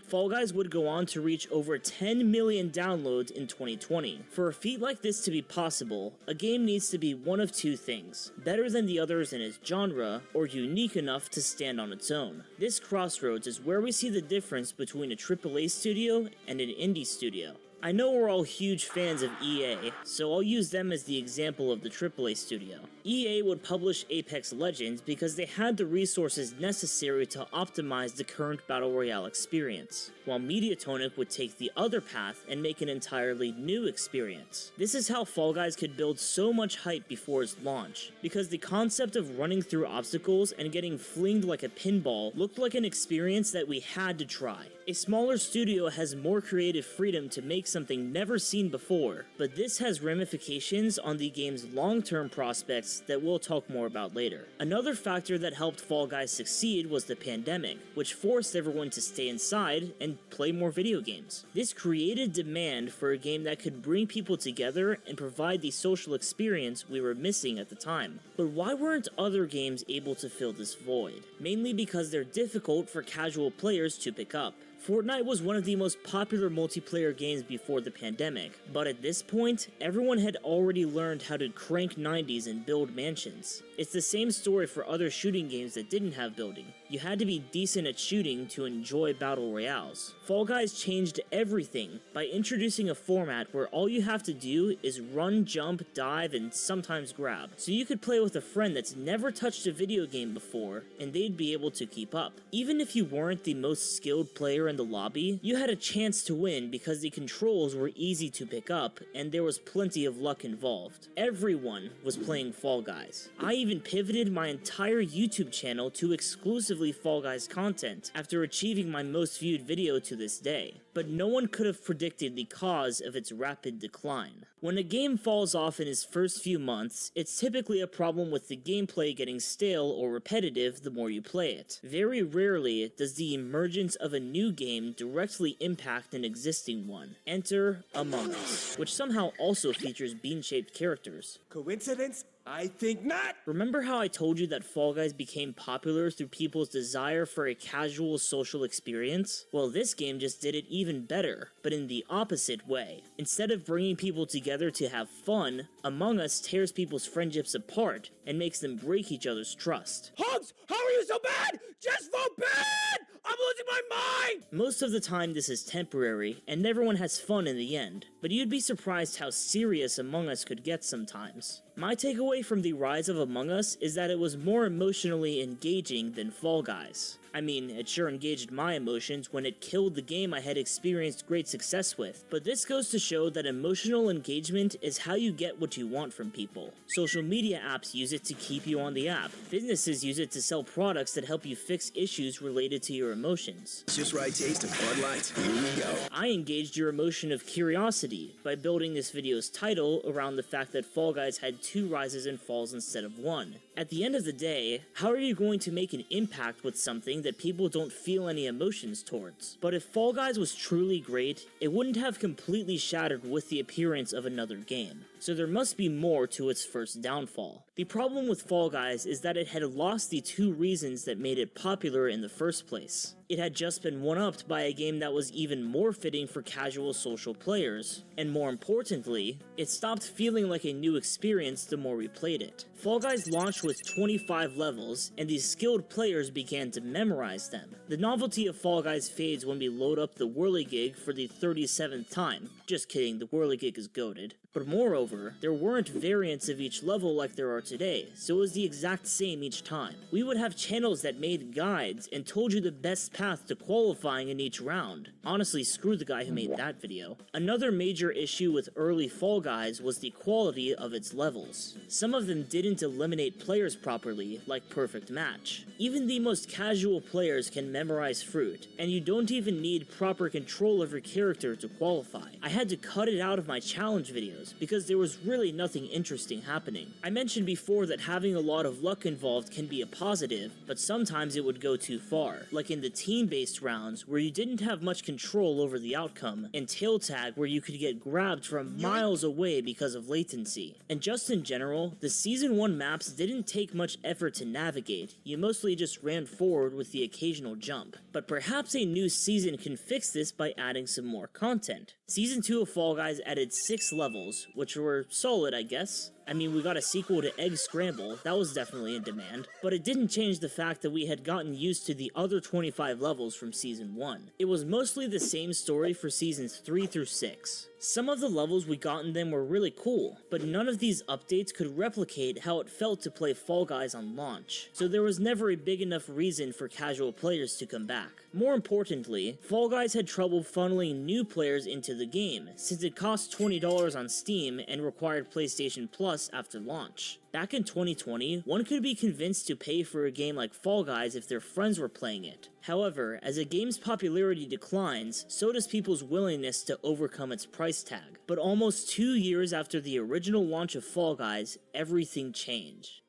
Fall Guys would go on to reach over 10 million downloads in 2020. For a feat like this to be possible, a game needs to be one of 2 things: better than the others in its genre, or unique enough to stand on its own. This crossroads is where we see the difference between a AAA studio and an indie studio. I know we're all huge fans of EA, so I'll use them as the example of the AAA studio. EA would publish Apex Legends because they had the resources necessary to optimize the current Battle Royale experience, while Mediatonic would take the other path and make an entirely new experience. This is how Fall Guys could build so much hype before its launch, because the concept of running through obstacles and getting flinged like a pinball looked like an experience that we had to try. A smaller studio has more creative freedom to make something never seen before, but this has ramifications on the game's long-term prospects that we'll talk more about later. Another factor that helped Fall Guys succeed was the pandemic, which forced everyone to stay inside and play more video games. This created demand for a game that could bring people together and provide the social experience we were missing at the time. But why weren't other games able to fill this void? Mainly because they're difficult for casual players to pick up. Fortnite was one of the most popular multiplayer games before the pandemic, but at this point, everyone had already learned how to crank 90s and build mansions. It's the same story for other shooting games that didn't have building. You had to be decent at shooting to enjoy battle royales. Fall Guys changed everything by introducing a format where all you have to do is run, jump, dive, and sometimes grab. So you could play with a friend that's never touched a video game before, and they'd be able to keep up. Even if you weren't the most skilled player in the lobby, you had a chance to win because the controls were easy to pick up, and there was plenty of luck involved. Everyone was playing Fall Guys. I even pivoted my entire YouTube channel to exclusively Fall Guys content after achieving my most viewed video to this day. But no one could have predicted the cause of its rapid decline. When a game falls off in its first few months, it's typically a problem with the gameplay getting stale or repetitive the more you play it. Very rarely does the emergence of a new game directly impact an existing one. Enter Among Us, which somehow also features bean-shaped characters. Coincidence? I think not! Remember how I told you that Fall Guys became popular through people's desire for a casual social experience? Well, this game just did it even better, but in the opposite way. Instead of bringing people together to have fun, Among Us tears people's friendships apart and makes them break each other's trust. Hugs! How are you so bad? Just vote bad! I'm losing my mind! Most of the time this is temporary, and everyone has fun in the end, but you'd be surprised how serious Among Us could get sometimes. My takeaway from the rise of Among Us is that it was more emotionally engaging than Fall Guys. I mean, it sure engaged my emotions when it killed the game I had experienced great success with, but this goes to show that emotional engagement is how you get what you want from people. Social media apps use it to keep you on the app. Businesses use it to sell products that help you fix issues related to your emotions. It's just right taste of Bud Light. Here we go. I engaged your emotion of curiosity by building this video's title around the fact that Fall Guys had 2 rises and falls instead of 1. At the end of the day, how are you going to make an impact with something that people don't feel any emotions towards? But if Fall Guys was truly great, it wouldn't have completely shattered with the appearance of another game. So there must be more to its first downfall. The problem with Fall Guys is that it had lost the two reasons that made it popular in the first place. It had just been one-upped by a game that was even more fitting for casual social players, and more importantly, it stopped feeling like a new experience the more we played it. Fall Guys launched with 25 levels, and these skilled players began to memorize them. The novelty of Fall Guys fades when we load up the whirligig for the 37th time. Just kidding, the whirligig is goated. But moreover, there weren't variants of each level like there are today, so it was the exact same each time. We would have channels that made guides and told you the best path to qualifying in each round. Honestly, screw the guy who made that video. Another major issue with early Fall Guys was the quality of its levels. Some of them didn't eliminate players properly, like Perfect Match. Even the most casual players can memorize fruit, and you don't even need proper control of your character to qualify. I had to cut it out of my challenge videos because there was really nothing interesting happening. I mentioned before that having a lot of luck involved can be a positive, but sometimes it would go too far, like in the team-based rounds where you didn't have much control over the outcome, and tail tag where you could get grabbed from miles away because of latency. And just in general, the Season 1 maps didn't take much effort to navigate, you mostly just ran forward with the occasional jump. But perhaps a new season can fix this by adding some more content. Season 2 of Fall Guys added 6 levels, which were solid, I guess. I mean, we got a sequel to Egg Scramble, that was definitely in demand, but it didn't change the fact that we had gotten used to the other 25 levels from Season 1. It was mostly the same story for Seasons 3 through 6. Some of the levels we got in them were really cool, but none of these updates could replicate how it felt to play Fall Guys on launch, so there was never a big enough reason for casual players to come back. More importantly, Fall Guys had trouble funneling new players into the game, since it cost $20 on Steam and required PlayStation Plus after launch. Back in 2020, one could be convinced to pay for a game like Fall Guys if their friends were playing it. However, as a game's popularity declines, so does people's willingness to overcome its price tag. But almost 2 years after the original launch of Fall Guys, everything changed.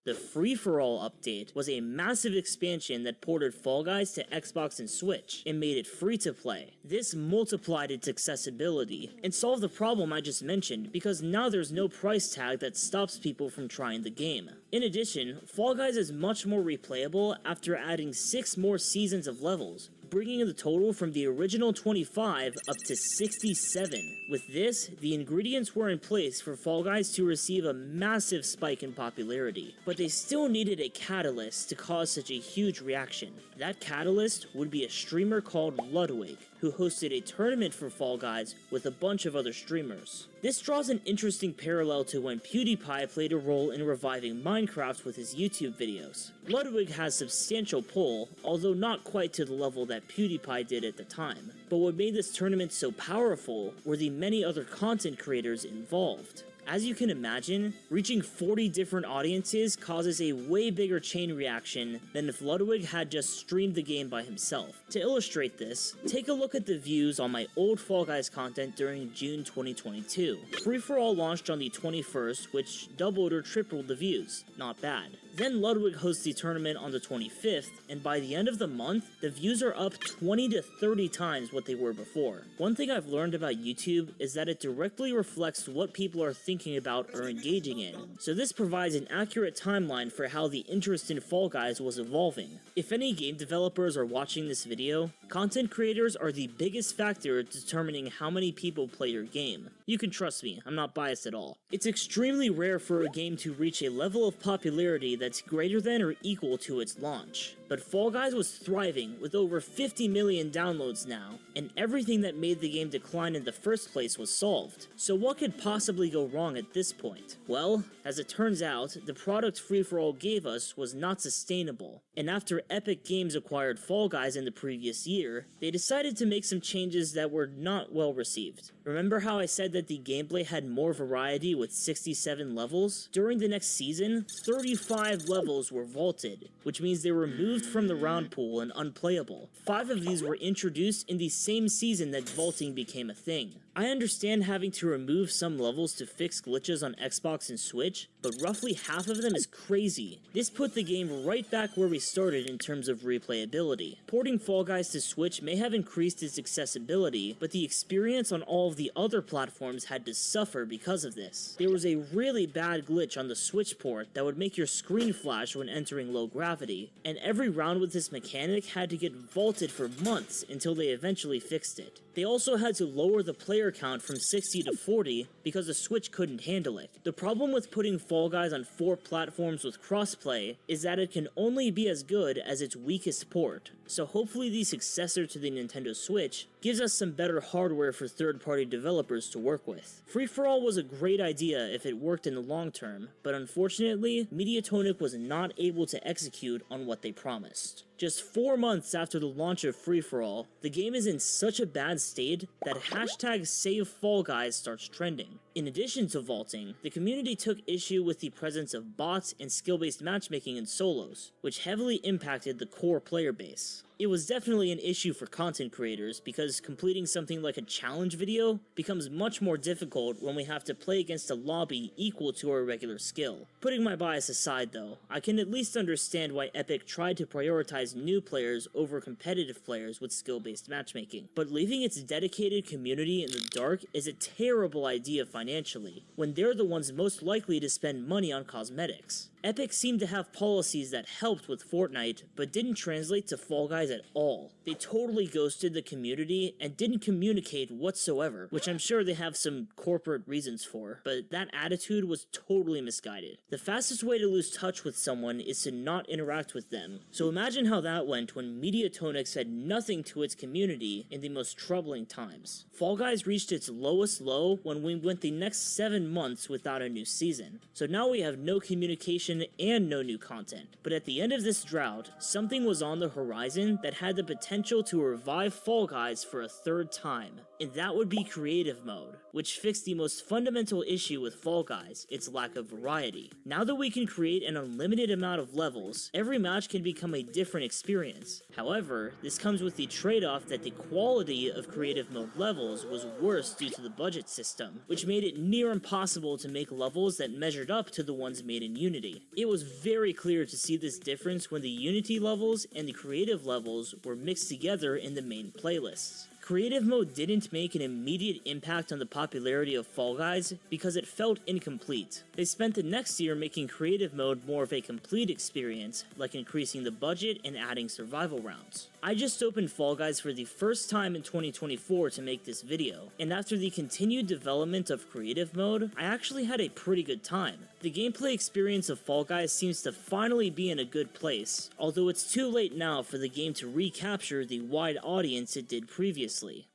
The Free-for-All update was a massive expansion that ported Fall Guys to Xbox and Switch and made it free to play. This multiplied its accessibility and solved the problem I just mentioned because now there's no price tag that stops people from trying the game. In addition, Fall Guys is much more replayable after adding 6 more seasons of levels, bringing the total from the original 25 up to 67. With this, the ingredients were in place for Fall Guys to receive a massive spike in popularity, but they still needed a catalyst to cause such a huge reaction. That catalyst would be a streamer called Ludwig, who hosted a tournament for Fall Guys with a bunch of other streamers. This draws an interesting parallel to when PewDiePie played a role in reviving Minecraft with his YouTube videos. Ludwig has substantial pull, although not quite to the level that PewDiePie did at the time. But what made this tournament so powerful were the many other content creators involved. As you can imagine, reaching 40 different audiences causes a way bigger chain reaction than if Ludwig had just streamed the game by himself. To illustrate this, take a look at the views on my old Fall Guys content during June 2022. Free-for-All launched on the 21st, which doubled or tripled the views. Not bad. Then Ludwig hosts the tournament on the 25th, and by the end of the month, the views are up 20 to 30 times what they were before. One thing I've learned about YouTube is that it directly reflects what people are thinking about or engaging in, so this provides an accurate timeline for how the interest in Fall Guys was evolving. If any game developers are watching this video, content creators are the biggest factor determining how many people play your game. You can trust me, I'm not biased at all. It's extremely rare for a game to reach a level of popularity that's greater than or equal to its launch. But Fall Guys was thriving with over 50 million downloads now, and everything that made the game decline in the first place was solved. So what could possibly go wrong at this point? Well, as it turns out, the product Free-for-All gave us was not sustainable, and after Epic Games acquired Fall Guys in the previous year, they decided to make some changes that were not well received. Remember how I said that the gameplay had more variety with 67 levels? During the next season, 35 levels were vaulted, which means they were moved from the round pool and unplayable. 5 of these were introduced in the same season that vaulting became a thing. I understand having to remove some levels to fix glitches on Xbox and Switch, but roughly half of them is crazy. This put the game right back where we started in terms of replayability. Porting Fall Guys to Switch may have increased its accessibility, but the experience on all of the other platforms had to suffer because of this. There was a really bad glitch on the Switch port that would make your screen flash when entering low gravity, and every round with this mechanic had to get vaulted for months until they eventually fixed it. They also had to lower the player count from 60 to 40 because the Switch couldn't handle it. The problem with putting Fall Guys on 4 platforms with crossplay is that it can only be as good as its weakest port, so hopefully the successor to the Nintendo Switch gives us some better hardware for third-party developers to work with. Free-for-all was a great idea if it worked in the long term, but unfortunately, Mediatonic was not able to execute on what they promised. Just 4 months after the launch of Free-for-all, the game is in such a bad state that hashtag #SaveFallGuys starts trending. In addition to vaulting, the community took issue with the presence of bots and skill-based matchmaking in solos, which heavily impacted the core player base. It was definitely an issue for content creators because completing something like a challenge video becomes much more difficult when we have to play against a lobby equal to our regular skill. Putting my bias aside though, I can at least understand why Epic tried to prioritize new players over competitive players with skill-based matchmaking, but leaving its dedicated community in the dark is a terrible idea financially, when they're the ones most likely to spend money on cosmetics. Epic seemed to have policies that helped with Fortnite, but didn't translate to Fall Guys at all. They totally ghosted the community and didn't communicate whatsoever, which I'm sure they have some corporate reasons for, but that attitude was totally misguided. The fastest way to lose touch with someone is to not interact with them, so imagine how that went when Mediatonic said nothing to its community in the most troubling times. Fall Guys reached its lowest low when we went the next 7 months without a new season, so now we have no communication and no new content. But at the end of this drought, something was on the horizon that had the potential to revive Fall Guys for a 3rd time, and that would be creative mode, which fixed the most fundamental issue with Fall Guys, its lack of variety. Now that we can create an unlimited amount of levels, every match can become a different experience. However, this comes with the trade-off that the quality of creative mode levels was worse due to the budget system, which made it near impossible to make levels that measured up to the ones made in Unity. It was very clear to see this difference when the Unity levels and the creative levels were mixed together in the main playlists. Creative mode didn't make an immediate impact on the popularity of Fall Guys because it felt incomplete. They spent the next year making creative mode more of a complete experience, like increasing the budget and adding survival rounds. I just opened Fall Guys for the first time in 2024 to make this video, and after the continued development of creative mode, I actually had a pretty good time. The gameplay experience of Fall Guys seems to finally be in a good place, although it's too late now for the game to recapture the wide audience it did previously.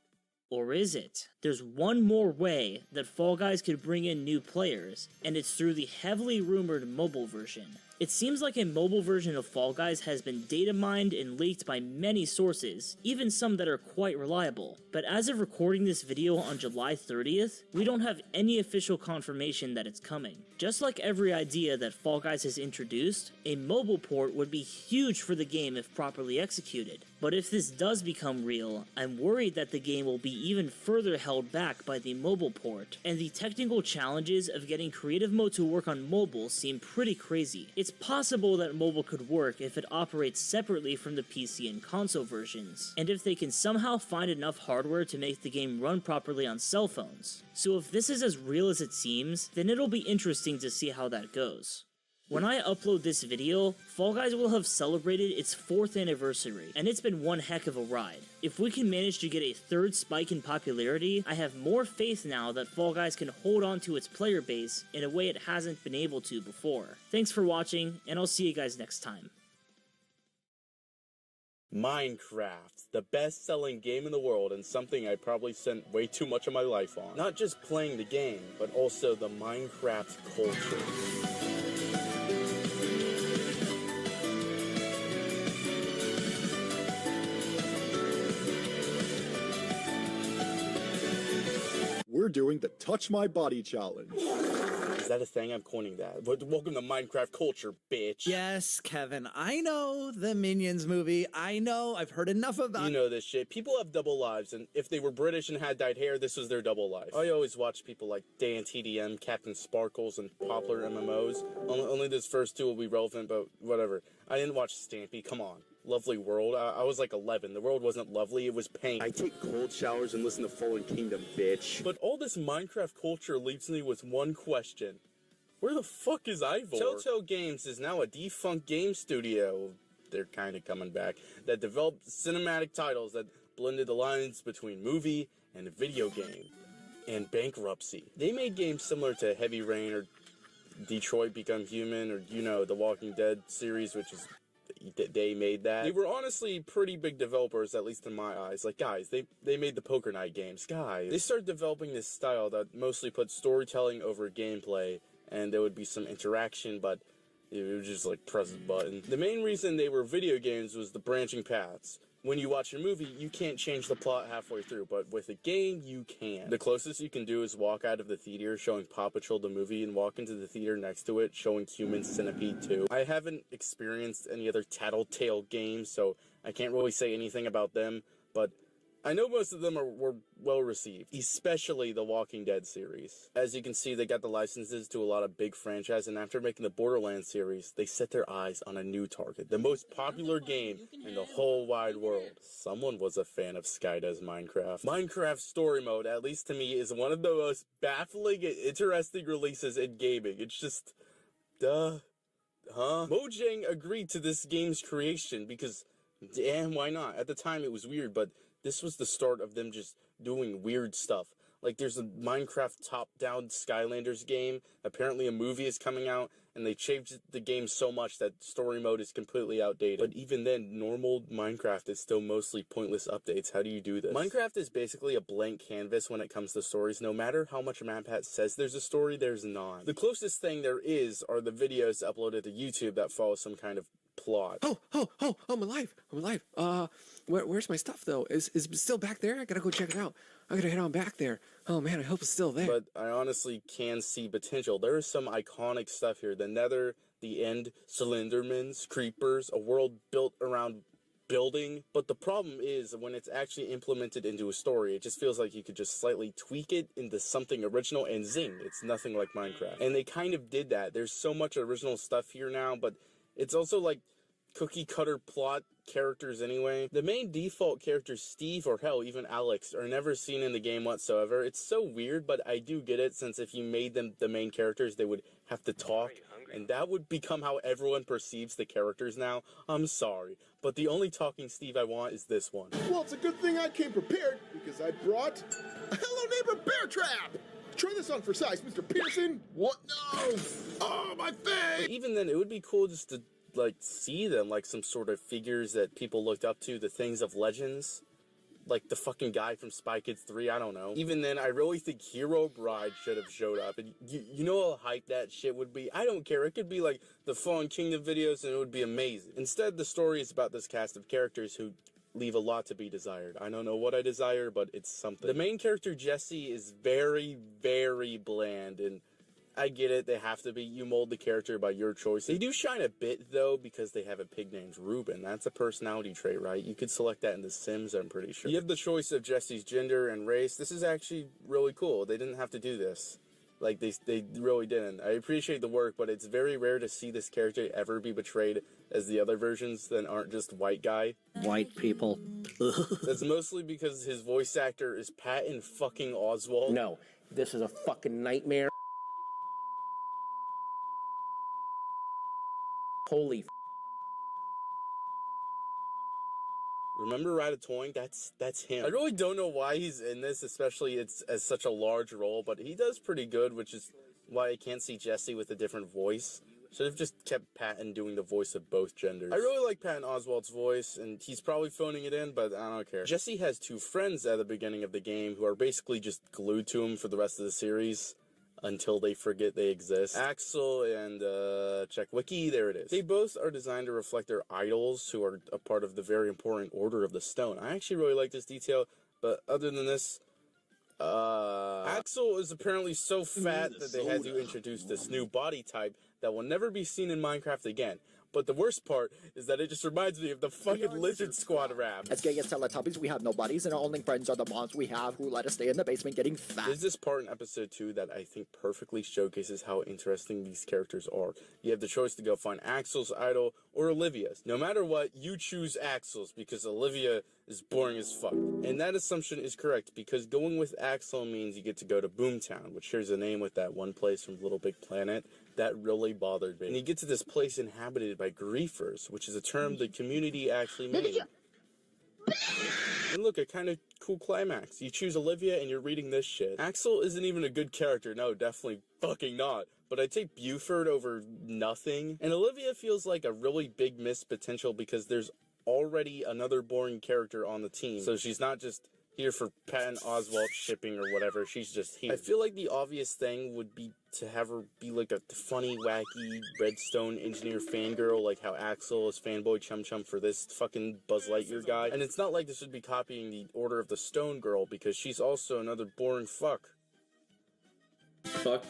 Or is it? There's one more way that Fall Guys could bring in new players, and it's through the heavily rumored mobile version. It seems like a mobile version of Fall Guys has been data mined and leaked by many sources, even some that are quite reliable. But as of recording this video on July 30th, we don't have any official confirmation that it's coming. Just like every idea that Fall Guys has introduced, a mobile port would be huge for the game if properly executed. But if this does become real, I'm worried that the game will be even further held back by the mobile port, and the technical challenges of getting creative mode to work on mobile seem pretty crazy. It's possible that mobile could work if it operates separately from the PC and console versions, and if they can somehow find enough hardware to make the game run properly on cell phones. So if this is as real as it seems, then it'll be interesting to see how that goes. When I upload this video, Fall Guys will have celebrated its 4th anniversary, and it's been one heck of a ride. If we can manage to get a 3rd spike in popularity, I have more faith now that Fall Guys can hold on to its player base in a way it hasn't been able to before. Thanks for watching, and I'll see you guys next time. Minecraft, the best-selling game in the world and something I probably spent way too much of my life on. Not just playing the game, but also the Minecraft culture. We're doing the Touch My Body Challenge. Is that a thing? I'm coining that. Welcome to Minecraft culture, bitch. Yes, Kevin, I know the Minions movie. I know, I've heard enough about. You know this shit. People have double lives, and if they were British and had dyed hair, this was their double life. I always watch people like Dan TDM, Captain Sparkles, and popular MMOs. Only those first two will be relevant, but whatever. I didn't watch Stampy, come on. Lovely World. I was like 11. The world wasn't lovely, it was pain. I take cold showers and listen to Fallen Kingdom, bitch. But all this Minecraft culture leaves me with one question. Where the fuck is Ivor? Telltale Games is now a defunct game studio. They're kind of coming back. That developed cinematic titles that blended the lines between movie and video game. And bankruptcy. They made games similar to Heavy Rain or Detroit Become Human or, you know, the Walking Dead series, which is... they made that. They were honestly pretty big developers, at least in my eyes. Like, guys, they made the Poker Night games. Guys, they started developing this style that mostly put storytelling over gameplay, and there would be some interaction, but it was just like press a button. The main reason they were video games was the branching paths. When you watch a movie, you can't change the plot halfway through, but with a game, you can. The closest you can do is walk out of the theater showing Paw Patrol the movie and walk into the theater next to it showing Human Centipede 2. I haven't experienced any other Tattletale games, so I can't really say anything about them, but I know most of them were well received, especially the Walking Dead series. As you can see, they got the licenses to a lot of big franchises, and after making the Borderlands series, they set their eyes on a new target, the most popular game in the whole wide world. Someone was a fan of Skyda's Minecraft. Minecraft Story Mode, at least to me, is one of the most baffling and interesting releases in gaming. It's just, duh, huh? Mojang agreed to this game's creation because, damn, why not? At the time, it was weird, but this was the start of them just doing weird stuff. Like, there's a Minecraft top-down Skylanders game. Apparently a movie is coming out, and they changed the game so much that story mode is completely outdated. But even then, normal Minecraft is still mostly pointless updates. How do you do this? Minecraft is basically a blank canvas when it comes to stories. No matter how much MapPat says there's a story, there's not. The closest thing there is are the videos uploaded to YouTube that follow some kind of plot. Oh, I'm alive. Where's my stuff, though? Is it still back there? I gotta go check it out. I gotta head on back there. Oh, man, I hope it's still there. But I honestly can see potential. There is some iconic stuff here. The Nether, the End, Slendermans, Creepers, a world built around building. But the problem is, when it's actually implemented into a story, it just feels like you could just slightly tweak it into something original, and zing, it's nothing like Minecraft. And they kind of did that. There's so much original stuff here now, but it's also like cookie cutter plot characters anyway. The main default characters, Steve or hell, even Alex, are never seen in the game whatsoever. It's so weird, but I do get it, since if you made them the main characters, they would have to talk, and that would become how everyone perceives the characters now. I'm sorry, but the only talking Steve I want is this one. Well, it's a good thing I came prepared, because I brought a Hello Neighbor bear trap! Try this on for size, Mr. Pearson. What? No! Oh, my face! But even then, it would be cool just to like see them like some sort of figures that people looked up to, the things of legends, like the fucking guy from Spy Kids 3. I don't know. Even then, I really think Hero Bride should have showed up, and you know how hype that shit would be. I don't care, it could be like the Fallen Kingdom videos and it would be amazing. Instead, the story is about this cast of characters who leave a lot to be desired. I don't know what I desire, but it's something. The main character, Jesse, is very, very bland, and I get it, they have to be. You mold the character by your choice. They do shine a bit, though, because they have a pig named Ruben. That's a personality trait, right? You could select that in The Sims, I'm pretty sure. You have the choice of Jesse's gender and race. This is actually really cool. They didn't have to do this. Like, they really didn't. I appreciate the work, but it's very rare to see this character ever be portrayed as the other versions that aren't just white guy. White people. That's mostly because his voice actor is Patton fucking Oswalt. No, this is a fucking nightmare. Holy f. Remember Ratatouille? That's him. I really don't know why he's in this, especially it's as such a large role, but he does pretty good, which is why I can't see Jesse with a different voice. Should have just kept Patton doing the voice of both genders. I really like Patton Oswalt's voice, and he's probably phoning it in, but I don't care. Jesse has two friends at the beginning of the game who are basically just glued to him for the rest of the series, until they forget they exist. Axel and, check wiki, there it is. They both are designed to reflect their idols, who are a part of the very important Order of the Stone. I actually really like this detail, but other than this, Axel is apparently so fat that they had to introduce this new body type that will never be seen in Minecraft again. But the worst part is that it just reminds me of the fucking Lizard Squad rap. As gay as Teletubbies, we have no buddies, and our only friends are the moms we have who let us stay in the basement getting fat. There's this part in episode 2 that I think perfectly showcases how interesting these characters are. You have the choice to go find Axel's idol or Olivia's. No matter what, you choose Axel's because Olivia is boring as fuck. And that assumption is correct because going with Axel means you get to go to Boomtown, which shares a name with that one place from Little Big Planet. That really bothered me. And you get to this place inhabited by griefers, which is a term the community actually made. And look, a kind of cool climax. You choose Olivia and you're reading this shit. Axel isn't even a good character. No, definitely fucking not. But I take Buford over nothing. And Olivia feels like a really big missed potential because there's already another boring character on the team. So she's not just here for Patton Oswalt shipping or whatever. She's just here. I feel like the obvious thing would be to have her be like a funny, wacky Redstone engineer fangirl, like how Axel is fanboy Chum Chum for this fucking Buzz Lightyear guy. And it's not like this would be copying the Order of the Stone girl, because she's also another boring fuck. Fuck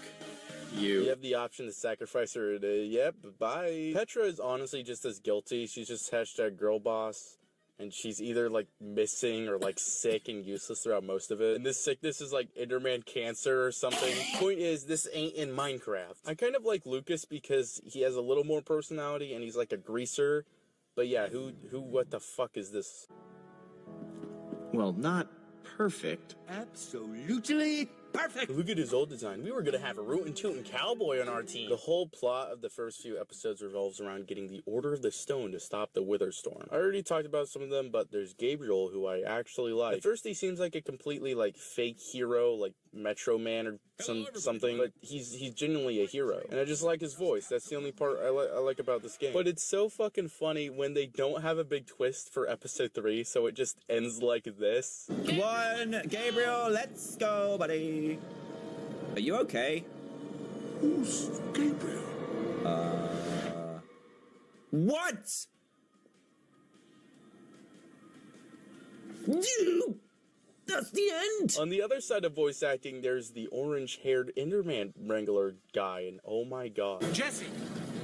you. You have the option to sacrifice her. Yep, bye. Petra is honestly just as guilty. She's just hashtag girl boss. And she's either, like, missing or, like, sick and useless throughout most of it. And this sickness is, like, Enderman cancer or something. Point is, this ain't in Minecraft. I kind of like Lucas because he has a little more personality and he's, like, a greaser. But yeah, what the fuck is this? Well, not perfect. Absolutely perfect. Look at his old design. We were gonna have a rootin' tootin' cowboy on our team. The whole plot of the first few episodes revolves around getting the Order of the Stone to stop the Wither Storm. I already talked about some of them, but there's Gabriel, who I actually like. At first, he seems like a completely, like, fake hero, like Metro Man or something, but he's genuinely a hero. And I just like his voice. That's the only part I like about this game. But it's so fucking funny when they don't have a big twist for episode 3, so it just ends like this. Come on, Gabriel, let's go, buddy. Are you okay? Who's Gabriel? What? You? That's the end! On the other side of voice acting, there's the orange-haired Enderman Wrangler guy, and oh my god. Jesse,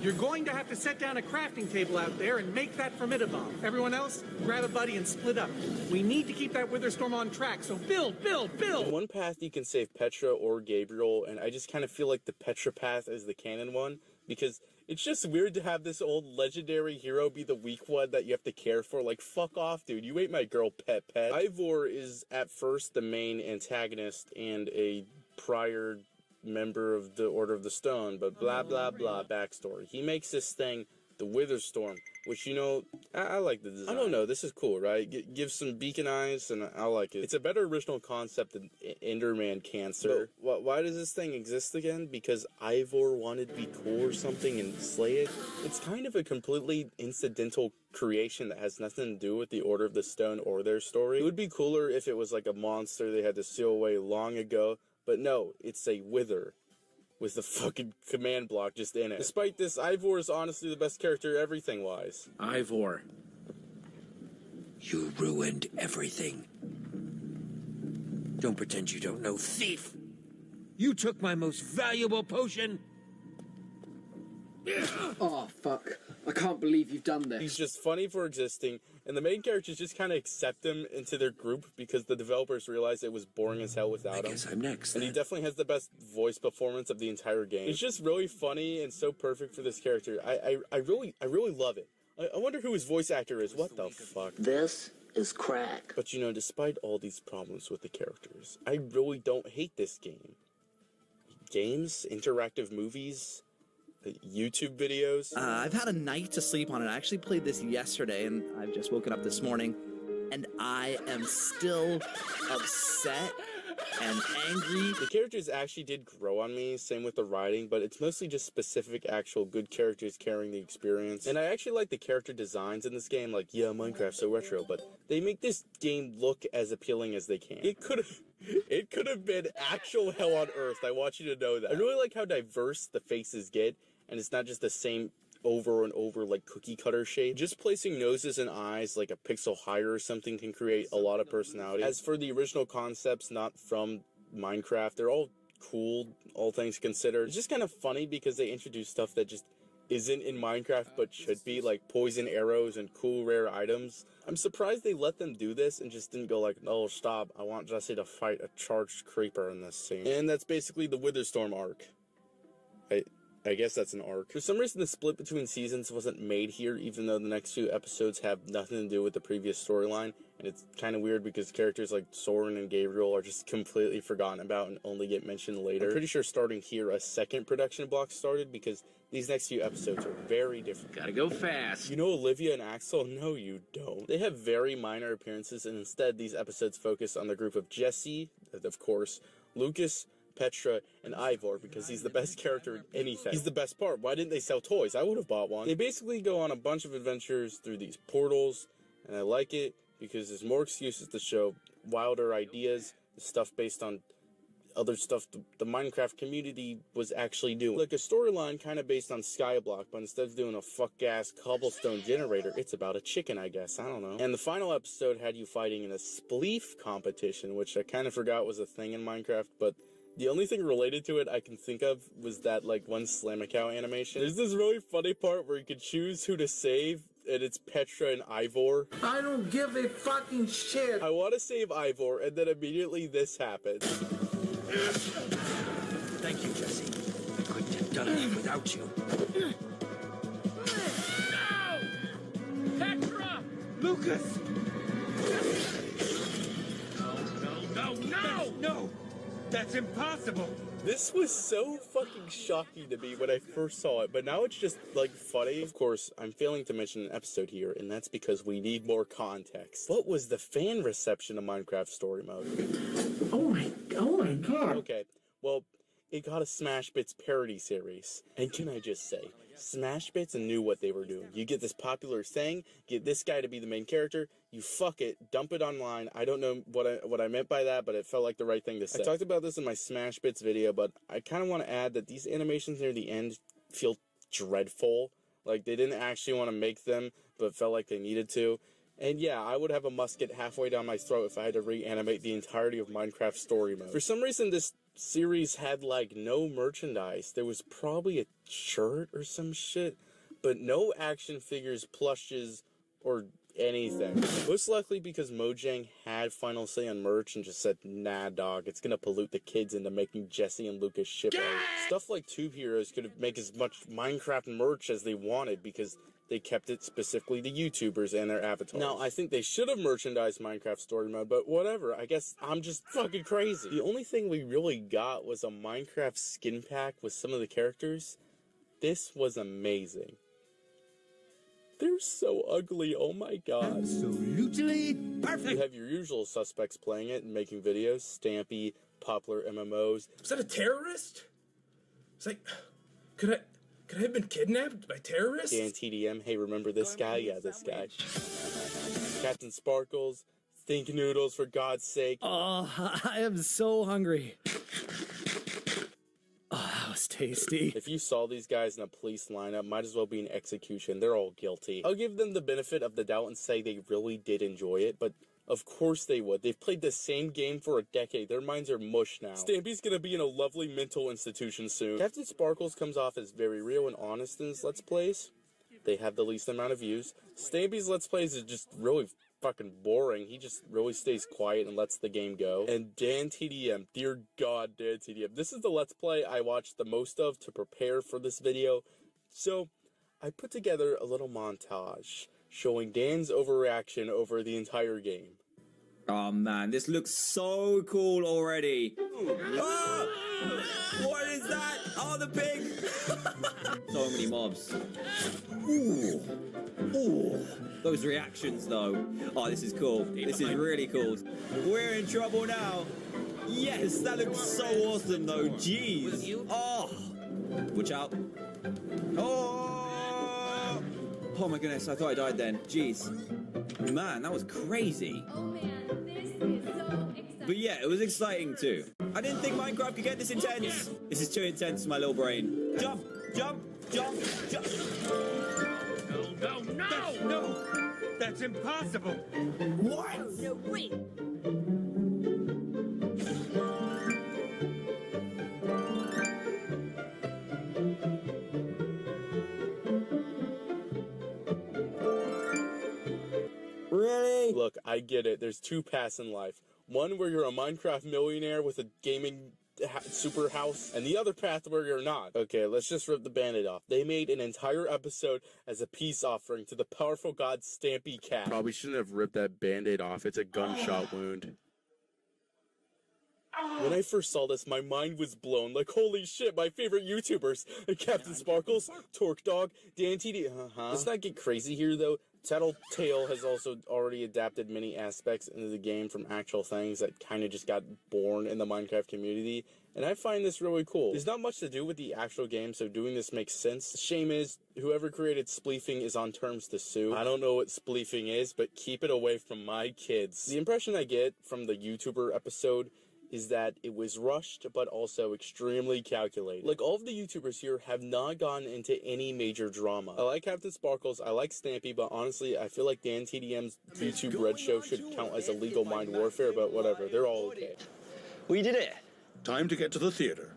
you're going to have to set down a crafting table out there and make that formidable. Everyone else, grab a buddy and split up. We need to keep that Witherstorm on track, so build! In one path, you can save Petra or Gabriel, and I just kind of feel like the Petra path is the canon one, because it's just weird to have this old legendary hero be the weak one that you have to care for. Like, fuck off, dude. You ain't my girl pet. Ivor is, at first, the main antagonist and a prior member of the Order of the Stone, but blah, blah, blah, backstory. He makes this thing the Witherstorm, which, you know, I like the design. I don't know, this is cool, right? Give some beacon eyes, and I like it. It's a better original concept than Enderman Cancer. But why does this thing exist again? Because Ivor wanted to be cool or something and slay it? It's kind of a completely incidental creation that has nothing to do with the Order of the Stone or their story. It would be cooler if it was like a monster they had to seal away long ago, but no, it's a wither with the fucking command block just in it. Despite this, Ivor is honestly the best character everything-wise. Ivor, you ruined everything. Don't pretend you don't know, thief! You took my most valuable potion! Oh, fuck. I can't believe you've done this. He's just funny for existing, and the main characters just kind of accept him into their group because the developers realized it was boring as hell without him. I guess I'm next, and he definitely has the best voice performance of the entire game. It's just really funny and so perfect for this character. I really love it. I wonder who his voice actor is. What the fuck? This is crack. But you know, despite all these problems with the characters, I really don't hate this game. Games, interactive movies, YouTube videos. I've had a night to sleep on it. I actually played this yesterday, and I've just woken up this morning, and I am still upset and angry. The characters actually did grow on me, same with the writing, but it's mostly just specific actual good characters carrying the experience. And I actually like the character designs in this game, like, yeah, Minecraft's so retro, but they make this game look as appealing as they can. It could have been actual hell on earth, I want you to know that. I really like how diverse the faces get, and it's not just the same over and over like cookie cutter shape. Just placing noses and eyes like a pixel higher or something can create a lot of personality. As for the original concepts, not from Minecraft. They're all cool, all things considered. It's just kind of funny because they introduce stuff that just isn't in Minecraft but should be, like poison arrows and cool rare items. I'm surprised they let them do this and just didn't go like, oh stop, I want Jesse to fight a charged creeper in this scene. And that's basically the Witherstorm arc. I guess that's an arc. For some reason, the split between seasons wasn't made here, even though the next few episodes have nothing to do with the previous storyline. And it's kind of weird because characters like Soren and Gabriel are just completely forgotten about and only get mentioned later. I'm pretty sure starting here, a second production block started because these next few episodes are very different. Gotta go fast. You know Olivia and Axel? No, you don't. They have very minor appearances, and instead these episodes focus on the group of Jesse, of course, Lucas, Petra, and Ivor, because he's the best character in anything. He's the best part. Why didn't they sell toys? I would have bought one. They basically go on a bunch of adventures through these portals, and I like it because there's more excuses to show wilder ideas, stuff based on other stuff the Minecraft community was actually doing. Like a storyline kind of based on Skyblock, but instead of doing a fuck-ass cobblestone generator, it's about a chicken, I guess. I don't know. And the final episode had you fighting in a spleef competition, which I kind of forgot was a thing in Minecraft, but the only thing related to it I can think of was that, like, one Slamacow animation. There's this really funny part where you could choose who to save, and it's Petra and Ivor. I don't give a fucking shit. I want to save Ivor, and then immediately this happens. Thank you, Jesse. I couldn't have done it without you. No! Petra! Lucas! No! That's impossible! This was so fucking shocking to me when I first saw it, but now it's just, like, funny. Of course, I'm failing to mention an episode here, and that's because we need more context. What was the fan reception of Minecraft Story Mode? Oh my god. Okay, well, it got a Smash Bits parody series. And can I just say, Smash Bits knew what they were doing. You get this popular thing, get this guy to be the main character, you fuck it, dump it online. I don't know what I meant by that, but it felt like the right thing to say. I talked about this in my Smash Bits video, but I kind of want to add that these animations near the end feel dreadful. Like, they didn't actually want to make them, but felt like they needed to. And yeah, I would have a musket halfway down my throat if I had to reanimate the entirety of Minecraft Story Mode. For some reason, this series had, like, no merchandise. There was probably a shirt or some shit, but no action figures, plushes, or anything. Most likely because Mojang had final say on merch and just said, nah dog, it's gonna pollute the kids into making Jesse and Lucas ship out. Stuff like Tube Heroes could make as much Minecraft merch as they wanted because they kept it specifically to YouTubers and their avatars. Now, I think they should have merchandised Minecraft Story Mode, but whatever, I guess I'm just fucking crazy. The only thing we really got was a Minecraft skin pack with some of the characters. This was amazing. They're so ugly, oh my god. Absolutely perfect. You have your usual suspects playing it and making videos. Stampy, popular MMOs. Was that a terrorist? It's like, could I have been kidnapped by terrorists? Dan TDM, hey, remember this guy? Yeah, this guy. Captain Sparkles, Think Noodles, for God's sake. Oh, I am so hungry. Oh, that was tasty. If you saw these guys in a police lineup, might as well be an execution. They're all guilty. I'll give them the benefit of the doubt and say they really did enjoy it, but of course they would. They've played the same game for a decade. Their minds are mush now. Stampy's gonna be in a lovely mental institution soon. Captain Sparkles comes off as very real and honest in his Let's Plays. They have the least amount of views. Stampy's Let's Plays is just really fucking boring. He just really stays quiet and lets the game go. And Dan TDM, dear God, Dan TDM. This is the Let's Play I watched the most of to prepare for this video. So, I put together a little montage showing Dan's overreaction over the entire game. Oh man, this looks so cool already. Ah! What is that? Oh, the pig! So many mobs. Ooh. Ooh. Those reactions though. Oh, this is cool. This is really cool. We're in trouble now. Yes, that looks so awesome though. Jeez. Oh. Watch out. Oh. Oh my goodness, I thought I died then. Jeez. Man, that was crazy. Oh man, this is so exciting. But yeah, it was exciting too. I didn't think Minecraft could get this intense. This is too intense for my little brain. Jump, jump, jump, jump. No! That's impossible. What? No, wait. Really? Look, I get it. There's two paths in life. One where you're a Minecraft millionaire with a gaming super house, and the other path where you're not. Okay, let's just rip the band-aid off. They made an entire episode as a peace offering to the powerful god Stampy Cat. Probably shouldn't have ripped that band-aid off. It's a gunshot wound. When I first saw this, my mind was blown. Like, holy shit, my favorite YouTubers. Captain Sparkles, Torque Dog, Dan TD. Let's not get crazy here, though. Tattletale has also already adapted many aspects into the game from actual things that kind of just got born in the Minecraft community, and I find this really cool. There's not much to do with the actual game, so doing this makes sense. The shame is, whoever created spleefing is on terms to sue. I don't know what spleefing is, but keep it away from my kids. The impression I get from the YouTuber episode is that it was rushed, but also extremely calculated. Like, all of the YouTubers here have not gone into any major drama. I like Captain Sparkles, I like Stampy, but honestly, I feel like Dan TDM's YouTube Red Show should count as illegal mind warfare, but whatever, they're all okay. We did it. Time to get to the theater.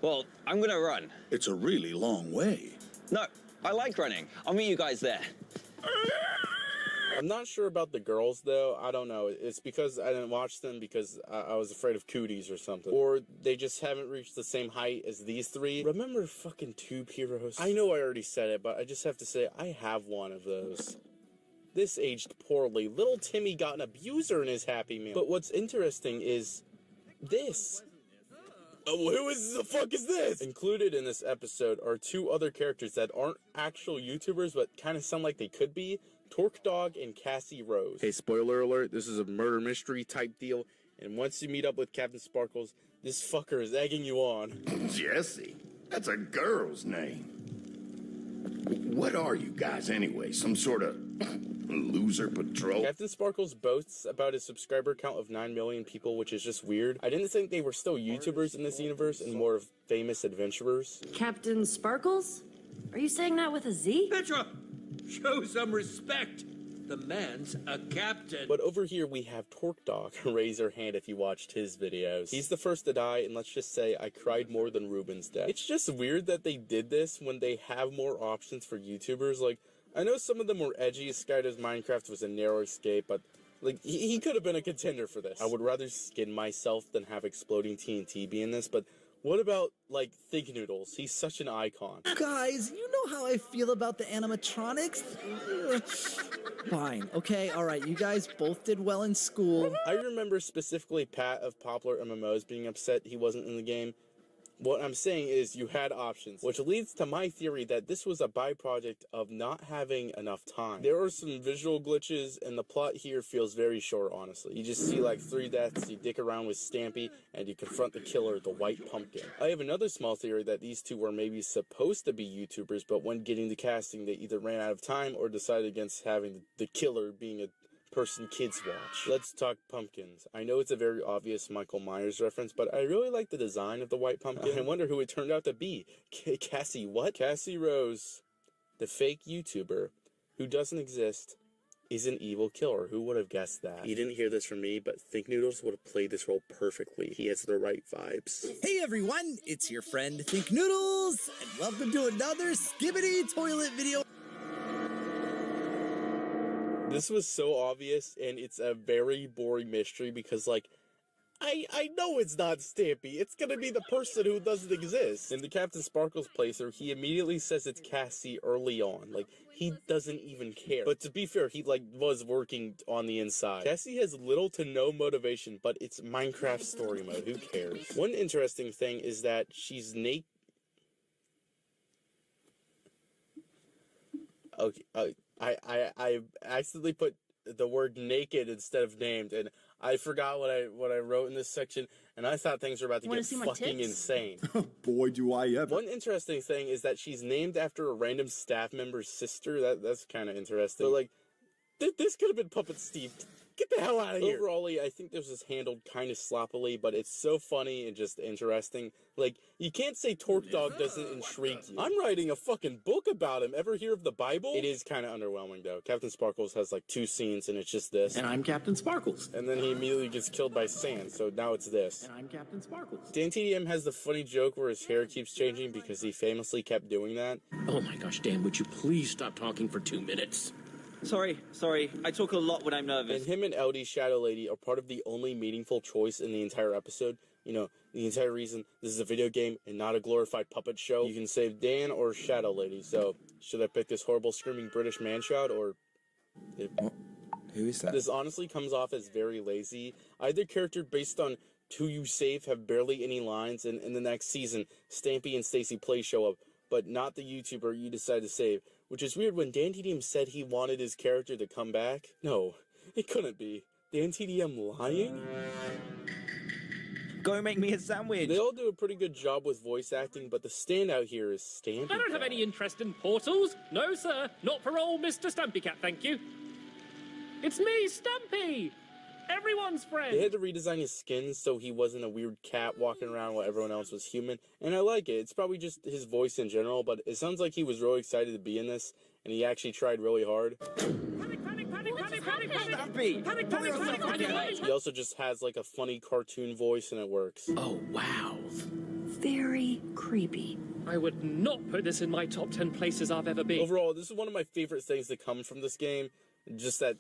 Well, I'm gonna run. It's a really long way. No, I like running. I'll meet you guys there. I'm not sure about the girls, though. I don't know. It's because I didn't watch them because I was afraid of cooties or something. Or they just haven't reached the same height as these three. Remember fucking Tube Heroes? I know I already said it, but I just have to say, I have one of those. This aged poorly. Little Timmy got an abuser in his Happy Meal. But what's interesting is this. Who the fuck is this? Included in this episode are two other characters that aren't actual YouTubers, but kind of sound like they could be. Torque Dog and Cassie Rose. Hey, spoiler alert, this is a murder mystery type deal, and once you meet up with Captain Sparkles, this fucker is egging you on. Jesse? That's a girl's name. What are you guys anyway? Some sort of loser patrol? Captain Sparkles boasts about his subscriber count of 9 million people, which is just weird. I didn't think they were still YouTubers in this universe and more of famous adventurers. Captain Sparkles? Are you saying that with a Z? Petra! Show some respect. The man's a captain. But over here we have Torque Dog. Raise your hand if you watched his videos. He's the first to die, and let's just say I cried more than Ruben's death. It's just weird that they did this when they have more options for YouTubers. Like, I know some of them were edgy. Skydo's Minecraft was a narrow escape, but like, he could have been a contender for this. I would rather skin myself than have Exploding TNT be in this, but what about, like, Think Noodles? He's such an icon. Guys, you know how I feel about the animatronics? Fine, okay, alright, you guys both did well in school. I remember specifically Pat of Popular MMOs being upset he wasn't in the game. What I'm saying is you had options, which leads to my theory that this was a byproduct of not having enough time. There are some visual glitches, and the plot here feels very short, honestly. You just see like 3 deaths, you dick around with Stampy, and you confront the killer, the White Pumpkin. I have another small theory that these two were maybe supposed to be YouTubers, but when getting the casting, they either ran out of time or decided against having the killer being a person kids watch. Let's talk pumpkins. I know it's a very obvious Michael Myers reference, but I really like the design of the White Pumpkin. I wonder who it turned out to be. Cassie what? Cassie Rose, the fake YouTuber who doesn't exist, is an evil killer. Who would have guessed that? You didn't hear this from me, but Think Noodles would have played this role perfectly. He has the right vibes. Hey everyone, it's your friend Think Noodles, and welcome to another Skibbity Toilet video. This was so obvious, and it's a very boring mystery because, like, I know it's not Stampy. It's gonna be the person who doesn't exist. In the Captain Sparkles playthrough, he immediately says it's Cassie early on. Like, he doesn't even care. But to be fair, he, like, was working on the inside. Cassie has little to no motivation, but it's Minecraft story mode. Who cares? One interesting thing is that she's naked. Okay, I accidentally put the word naked instead of named, and I forgot what I wrote in this section, and I thought things were about to get fucking insane. Boy, do I ever. One interesting thing is that she's named after a random staff member's sister. That's kind of interesting. But, like, this could have been Puppet Steve. Get the hell out of here. Overall, I think this was handled kind of sloppily, but it's so funny and just interesting. Like, you can't say Torque Dog doesn't intrigue you. I'm writing a fucking book about him. Ever hear of the Bible? It is kind of underwhelming, though. Captain Sparkles has, like, 2 scenes, and it's just this. And I'm Captain Sparkles. And then he immediately gets killed by sand, so now it's this. And I'm Captain Sparkles. Dan TDM has the funny joke where his hair keeps changing because he famously kept doing that. Oh my gosh, Dan, would you please stop talking for 2 minutes? Sorry. I talk a lot when I'm nervous. And him and LD Shadow Lady are part of the only meaningful choice in the entire episode. You know, the entire reason this is a video game and not a glorified puppet show. You can save Dan or Shadow Lady, so should I pick this horrible screaming British man-child or... Who is that? This honestly comes off as very lazy. Either character based on who you save have barely any lines, and in the next season, Stampy and Stacy Play show up, but not the YouTuber you decide to save. Which is weird when Dan TDM said he wanted his character to come back. No, it couldn't be. Dan TDM lying? Go make me a sandwich. They all do a pretty good job with voice acting, but the standout here is Stampy. I don't have any interest in portals. No, sir. Not for old Mr. Stampy Cat, thank you. It's me, Stampy! Everyone's friend! They had to redesign his skin so he wasn't a weird cat walking around while everyone else was human, and I like it. It's probably just his voice in general, but it sounds like he was really excited to be in this, and he actually tried really hard. He also just has like a funny cartoon voice, and it works. Oh, wow. Very creepy. I would not put this in my top 10 places I've ever been. Overall, this is one of my favorite things that come from this game, just that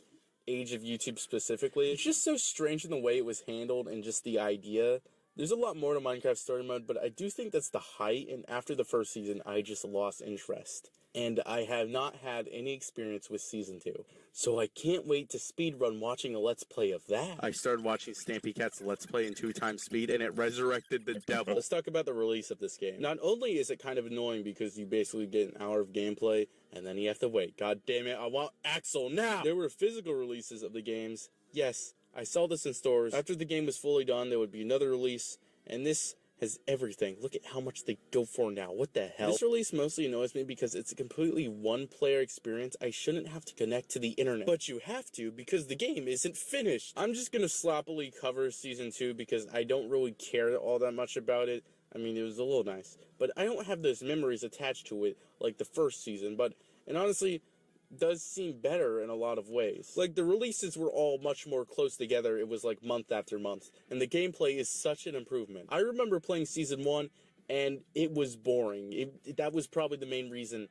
age of YouTube specifically. It's just so strange in the way it was handled and just the idea. There's a lot more to Minecraft Story Mode, but I do think that's the height, and after the first season, I just lost interest. And I have not had any experience with Season 2, so I can't wait to speedrun watching a Let's Play of that. I started watching Stampy Cat's Let's Play in 2x speed, and it resurrected the devil. Let's talk about the release of this game. Not only is it kind of annoying because you basically get an hour of gameplay, and then you have to wait. God damn it, I want Axel now! There were physical releases of the games. Yes, I saw this in stores. After the game was fully done, there would be another release, and this has everything. Look at how much they go for now. What the hell? This release mostly annoys me because it's a completely one-player experience. I shouldn't have to connect to the internet. But you have to because the game isn't finished. I'm just gonna sloppily cover Season 2 because I don't really care all that much about it. I mean, it was a little nice. But I don't have those memories attached to it like the first season. And honestly, does seem better in a lot of ways. Like, the releases were all much more close together. It was like month after month, and the gameplay is such an improvement. I remember playing Season 1, and it was boring. That was probably the main reason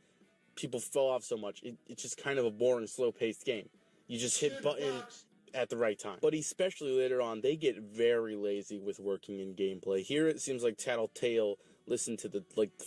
people fell off so much. It's just kind of a boring, slow-paced game. You just hit buttons at the right time. But especially later on, they get very lazy with working in gameplay. Here, it seems like Tattletale listened to the,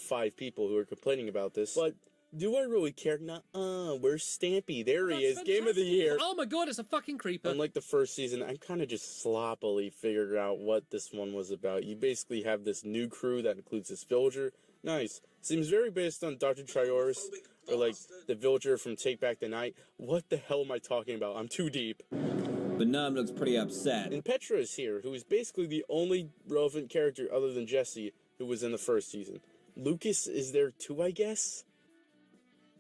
5 people who are complaining about this, but do I really care? Nuh-uh, where's Stampy? There he is, Game of the Year. Oh my god, it's a fucking creeper. Unlike the first season, I kind of just sloppily figured out what this one was about. You basically have this new crew that includes this villager. Nice. Seems very based on Dr. Trioris, or like the villager from Take Back the Night. What the hell am I talking about? I'm too deep. But Num looks pretty upset. And Petra is here, who is basically the only relevant character other than Jesse who was in the first season. Lucas is there too, I guess?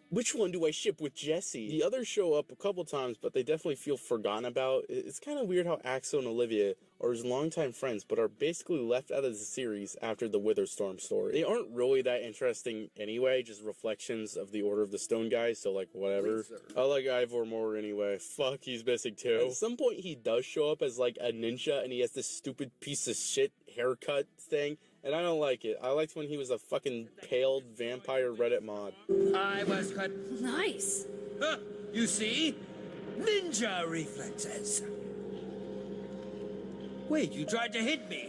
Which one do I ship with Jesse? The others show up a couple times, but they definitely feel forgotten about. It's kind of weird how Axel and Olivia are his longtime friends, but are basically left out of the series after the Witherstorm story. They aren't really that interesting anyway, just reflections of the Order of the Stone guys, so like, whatever. I like Ivor more anyway. Fuck, he's missing too. At some point, he does show up as like a ninja, and he has this stupid piece of shit haircut thing. And I don't like it. I liked when he was a fucking paled vampire Reddit mod. I was cut. Nice. Huh, you see? Ninja reflexes. Wait, you tried to hit me.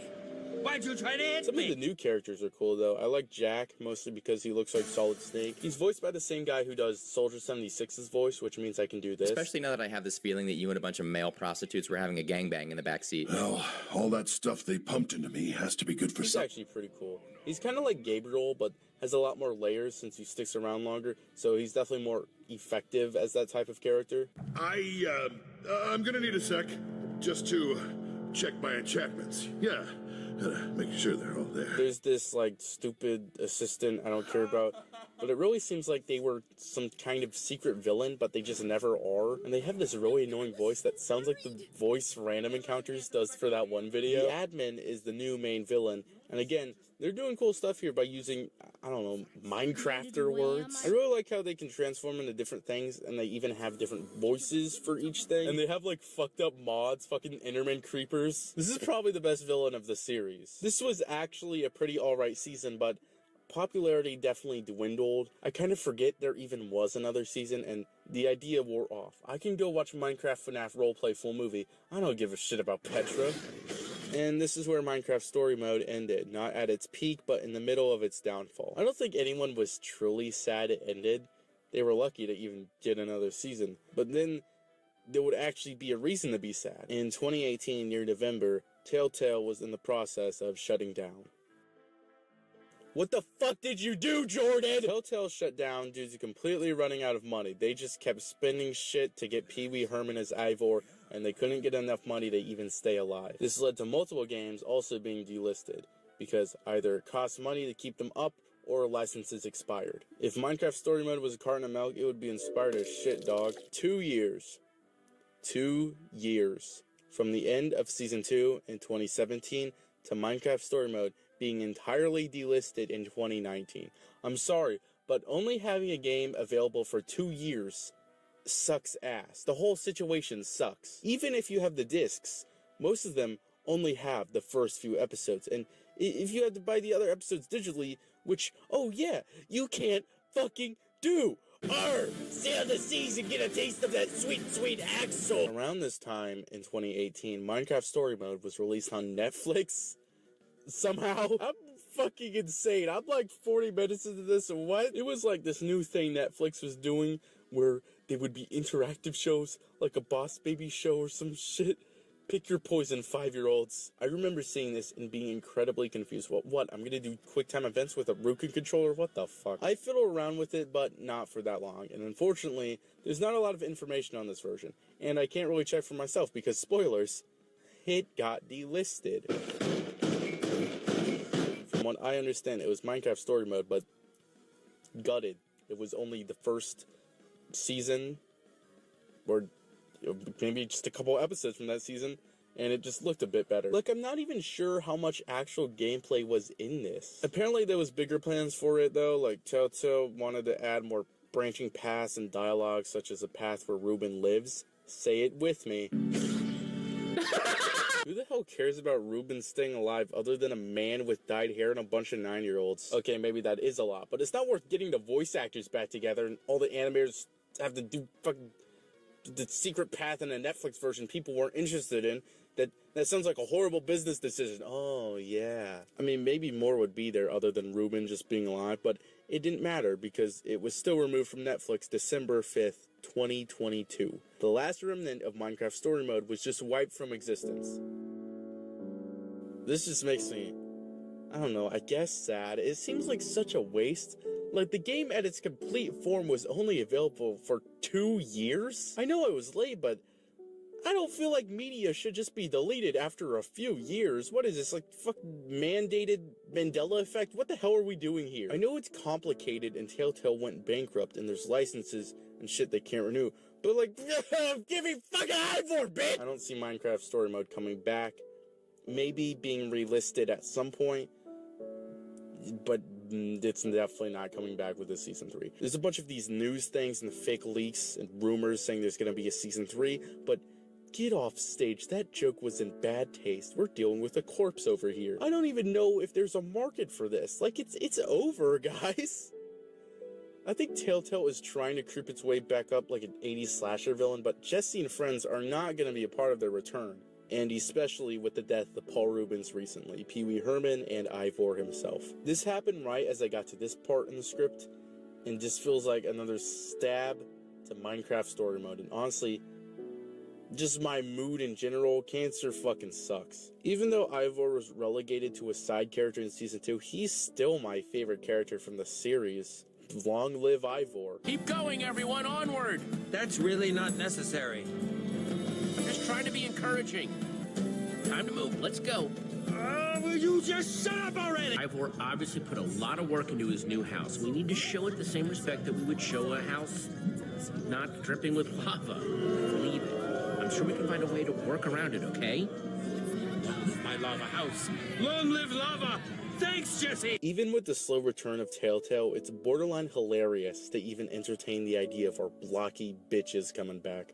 Why'd you try to hit Some me? of the new characters are cool, though. I like Jack, mostly because he looks like Solid Snake. He's voiced by the same guy who does Soldier 76's voice, which means I can do this. Especially now that I have this feeling that you and a bunch of male prostitutes were having a gangbang in the backseat. Well, all that stuff they pumped into me has to be good for He's some. actually pretty cool. He's kind of like Gabriel, but has a lot more layers since he sticks around longer, so he's definitely more effective as that type of character. I'm gonna need a sec just to check my enchantments. Yeah. Making sure they're all there. There's this, like, stupid assistant I don't care about, but it really seems like they were some kind of secret villain, but they just never are. And they have this really annoying voice that sounds like the voice Random Encounters does for that one video. The admin is the new main villain, and again, they're doing cool stuff here by using, I don't know, Minecrafter words. I really like how they can transform into different things, and they even have different voices for each thing. And they have, like, fucked up mods, fucking Enderman creepers. This is probably the best villain of the series. This was actually a pretty alright season, but popularity definitely dwindled. I kind of forget there even was another season, and the idea wore off. I can go watch Minecraft FNAF roleplay full movie. I don't give a shit about Petra. And this is where Minecraft Story Mode ended. Not at its peak, but in the middle of its downfall. I don't think anyone was truly sad it ended. They were lucky to even get another season. But then there would actually be a reason to be sad. In 2018, near November, Telltale was in the process of shutting down. What the fuck did you do, Jordan? Telltale shut down due to completely running out of money. They just kept spending shit to get Pee Wee Herman as Ivor, and they couldn't get enough money to even stay alive. This led to multiple games also being delisted, because either it cost money to keep them up, or licenses expired. If Minecraft Story Mode was a carton of milk, it would be inspired as shit, dog. 2 years. 2 years. From the end of Season 2 in 2017 to Minecraft Story Mode being entirely delisted in 2019. I'm sorry, but only having a game available for 2 years sucks ass. The whole situation sucks. Even if you have the discs, most of them only have the first few episodes. And if you had to buy the other episodes digitally, which, oh yeah, you can't fucking do. Sail the seas and get a taste of that sweet, sweet Axel. Around this time in 2018, Minecraft Story Mode was released on Netflix. Somehow, I'm fucking insane. I'm like 40 minutes into this, and what? It was like this new thing Netflix was doing where they would be interactive shows, like a Boss Baby show or some shit. Pick your poison, 5-year-olds. I remember seeing this and being incredibly confused. What? I'm gonna do QuickTime events with a Roku controller? What the fuck? I fiddle around with it, but not for that long. And unfortunately, there's not a lot of information on this version. And I can't really check for myself because, spoilers, it got delisted. From what I understand, it was Minecraft Story Mode, but gutted. It was only the first season, or maybe just a couple episodes from that season, and it just looked a bit better. Like, I'm not even sure how much actual gameplay was in this. Apparently there was bigger plans for it, though. Like, Telltale wanted to add more branching paths and dialogue, such as a path where Ruben lives. Say it with me. Who the hell cares about Ruben staying alive other than a man with dyed hair and a bunch of 9-year-olds? Okay, maybe that is a lot, but it's not worth getting the voice actors back together and all the animators have to do fucking the secret path in a Netflix version people weren't interested in. That sounds like a horrible business decision. Oh, yeah. I mean, maybe more would be there other than Ruben just being alive, but it didn't matter because it was still removed from Netflix December 5th, 2022. The last remnant of Minecraft Story Mode was just wiped from existence. This just makes me, I don't know, I guess sad. It seems like such a waste. Like, the game at its complete form was only available for 2 years? I know I was late, but I don't feel like media should just be deleted after a few years. What is this, like, fucking mandated Mandela effect? What the hell are we doing here? I know it's complicated and Telltale went bankrupt and there's licenses and shit they can't renew, but, like, give me fucking Ivor, bitch! I don't see Minecraft Story Mode coming back. Maybe being relisted at some point, but it's definitely not coming back with this Season 3. There's a bunch of these news things and fake leaks and rumors saying there's gonna be a Season 3, but get off stage. That joke was in bad taste. We're dealing with a corpse over here. I don't even know if there's a market for this. Like, it's over, guys. I think Telltale is trying to creep its way back up like an 80s slasher villain, but Jesse and friends are not gonna be a part of their return. And especially with the death of Paul Reubens recently, Pee Wee Herman, and Ivor himself. This happened right as I got to this part in the script, and just feels like another stab to Minecraft Story Mode. And honestly, just my mood in general, cancer fucking sucks. Even though Ivor was relegated to a side character in Season 2, he's still my favorite character from the series. Long live Ivor. Keep going, everyone, onward! That's really not necessary. Just trying to be encouraging. Time to move, let's go. Will you just shut up already? Ivor obviously put a lot of work into his new house. We need to show it the same respect that we would show a house not dripping with lava. Believe it. I'm sure we can find a way to work around it, okay? My lava house. Long live lava! Thanks, Jesse! Even with the slow return of Telltale, it's borderline hilarious to even entertain the idea of our blocky bitches coming back.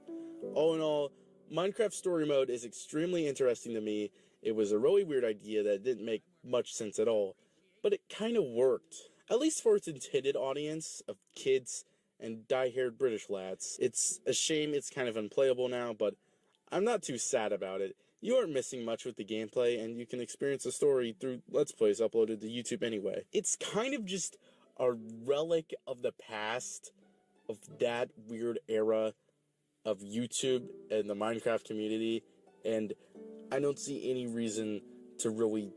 All in all, Minecraft Story Mode is extremely interesting to me. It was a really weird idea that didn't make much sense at all, but it kind of worked. At least for its intended audience of kids and dye-haired British lads. It's a shame it's kind of unplayable now, but I'm not too sad about it. You aren't missing much with the gameplay, and you can experience the story through Let's Plays uploaded to YouTube anyway. It's kind of just a relic of the past, of that weird era of YouTube and the Minecraft community, and I don't see any reason to really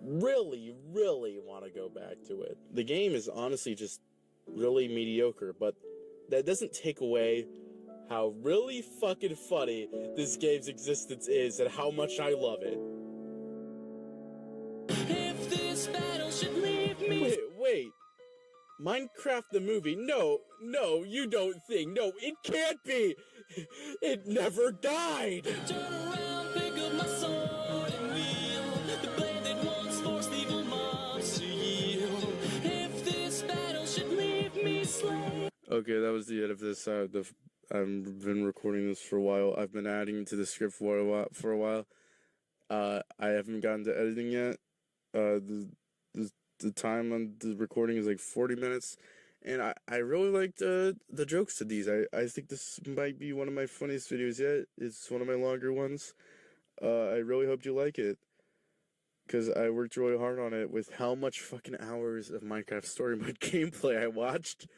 want to go back to it. The game is honestly just really mediocre, but that doesn't take away how really fucking funny this game's existence is and how much I love it. If this battle should leave me... Wait. Minecraft the movie? No, you don't think. No, it can't be. It never died. Turn around, pick up my sword and wield the blade that once forced evil mobs to yield. If this battle should leave me slain... Okay, that was the end of this. I've been recording this for a while. I've been adding to the script for a while. I haven't gotten to editing yet. The time on the recording is like 40 minutes, and I really liked the jokes to these. I think this might be one of my funniest videos yet. It's one of my longer ones. I really hope you like it, because I worked really hard on it with how much fucking hours of Minecraft story mode gameplay I watched.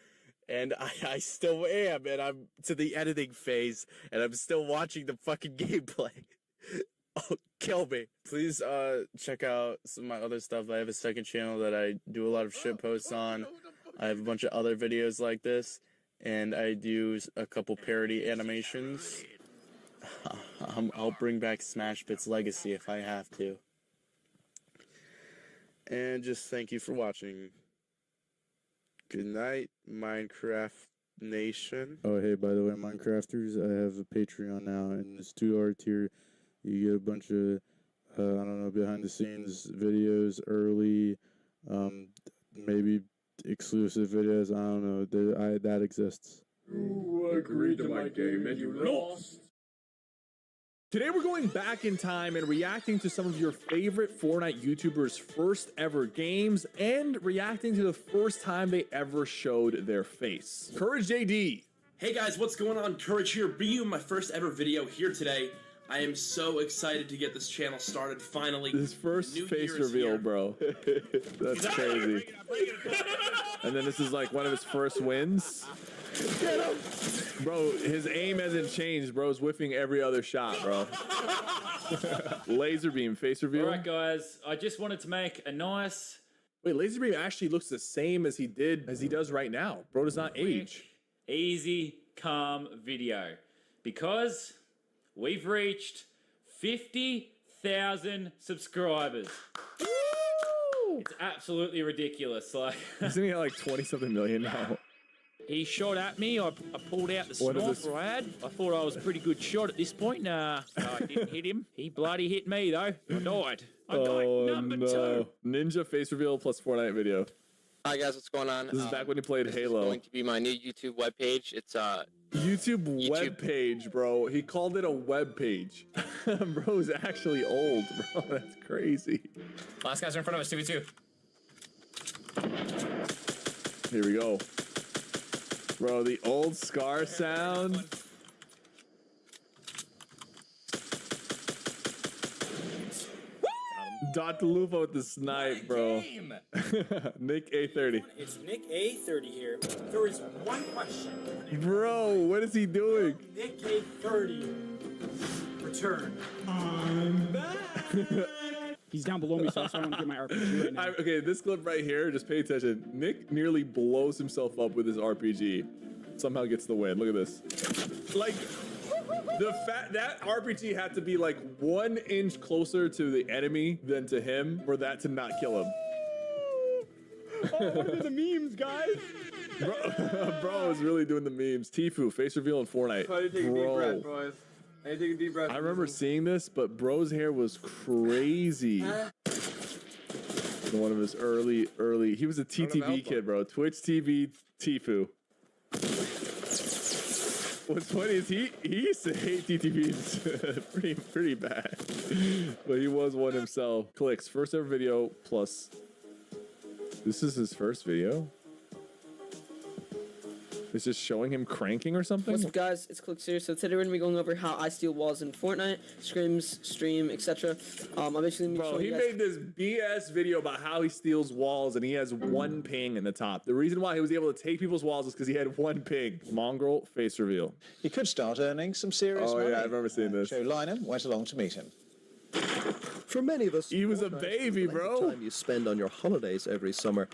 And I still am, and I'm to the editing phase, and I'm still watching the fucking gameplay. Oh, kill me. Please check out some of my other stuff. I have a second channel that I do a lot of shit posts on. I have a bunch of other videos like this, and I do a couple parody animations. I'll bring back Smash Bits Legacy if I have to. And just thank you for watching. Good night, Minecraft Nation. Oh, hey, by the way, Minecrafters, I have a Patreon now, and it's $2 tier. You get a bunch of, I don't know, behind-the-scenes videos early, maybe exclusive videos, I don't know, that exists. You agreed to my game and you lost. Today we're going back in time and reacting to some of your favorite Fortnite YouTubers' first ever games and reacting to the first time they ever showed their face. Courage JD. Hey guys, what's going on? Courage here, bringing you my first ever video here today. I am so excited to get this channel started finally. This first face reveal, here. Bro. That's crazy. And then this is like one of his first wins. Get him! Bro, his aim hasn't changed. Bro's whiffing every other shot, bro. Laser beam face reveal. All right, guys. I just wanted to make a nice... Wait, laser beam actually looks the same as he does right now. Bro does not age. Easy, calm video. Because we've reached 50,000 subscribers. Woo! It's absolutely ridiculous. Like, isn't he at like 20-something million now? He shot at me. I pulled out the sniper I had. I thought I was a pretty good shot at this point. Nah, I didn't hit him. He bloody hit me, though. I died. I died number 2. Ninja face reveal plus Fortnite video. Hi, guys. What's going on? This is back when he played Halo. This is going to be my new YouTube webpage. It's YouTube web page, bro. He called it a web page. Bro's actually old, bro. That's crazy. Last guys are in front of us, 2v2. Here we go. Bro, the old Scar sound. Dr. Lufa with the snipe, bro. Nick A30. It's Nick A30 here. There is one question. Bro, what is he doing? Nick A30. Return. I'm back. He's down below me, so that's why I want to get my RPG right now. Okay, this clip right here, just pay attention. Nick nearly blows himself up with his RPG. Somehow gets the win. Look at this. Like, that RPG had to be like 1 inch closer to the enemy than to him for that to not kill him. Oh, what are the memes, guys? Bro is really doing the memes. Tfue, face reveal in Fortnite. Try to take a deep breath, boys. I take a deep breath. I remember seeing this, but bro's hair was crazy. One of his early, he was a TTV kid, bro. Twitch TV Tfue. What's funny is he used to hate TTVs pretty bad, but he was one himself. Clicks, first ever video plus. This is his first video. It's just showing him cranking or something? What's up, guys? It's Click here. So today we're gonna be going over how I steal walls in Fortnite, scrims, stream, etc. I'm basically gonna be Bro, showing he you guys. made this BS video about how he steals walls and he has one ping in the top. The reason why he was able to take people's walls is because he had one ping. Mongrel face reveal. He could start earning some serious money. Oh yeah, I remember seeing this. Joe Lynham went along to meet him. For many of us, he was a baby, bro. Time you spend on your holidays every summer.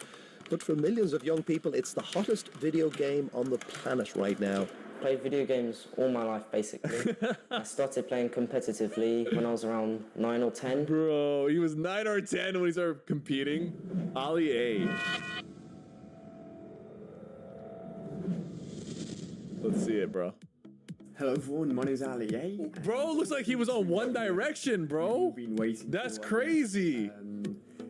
But for millions of young people, it's the hottest video game on the planet right now. Played video games all my life, basically. I started playing competitively when I was around 9 or 10. Bro, he was 9 or 10 when he started competing. Ali A. Let's see it, bro. Hello everyone, my name's Ali A. Bro, looks like he was on One Direction, bro. Been waiting. That's crazy.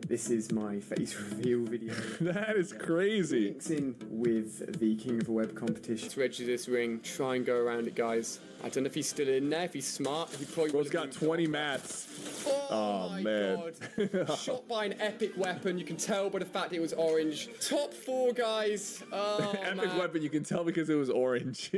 This is my face reveal video. That is crazy. Links in with the King of the Web competition. To edge of this ring, try and go around it, guys. I don't know if he's still in there. If he's smart, he probably. Bro's got 20 mats. Oh my man. God. Shot by an epic weapon. You can tell by the fact it was orange. Top 4, guys. Oh, Epic man. weapon, you can tell because it was orange.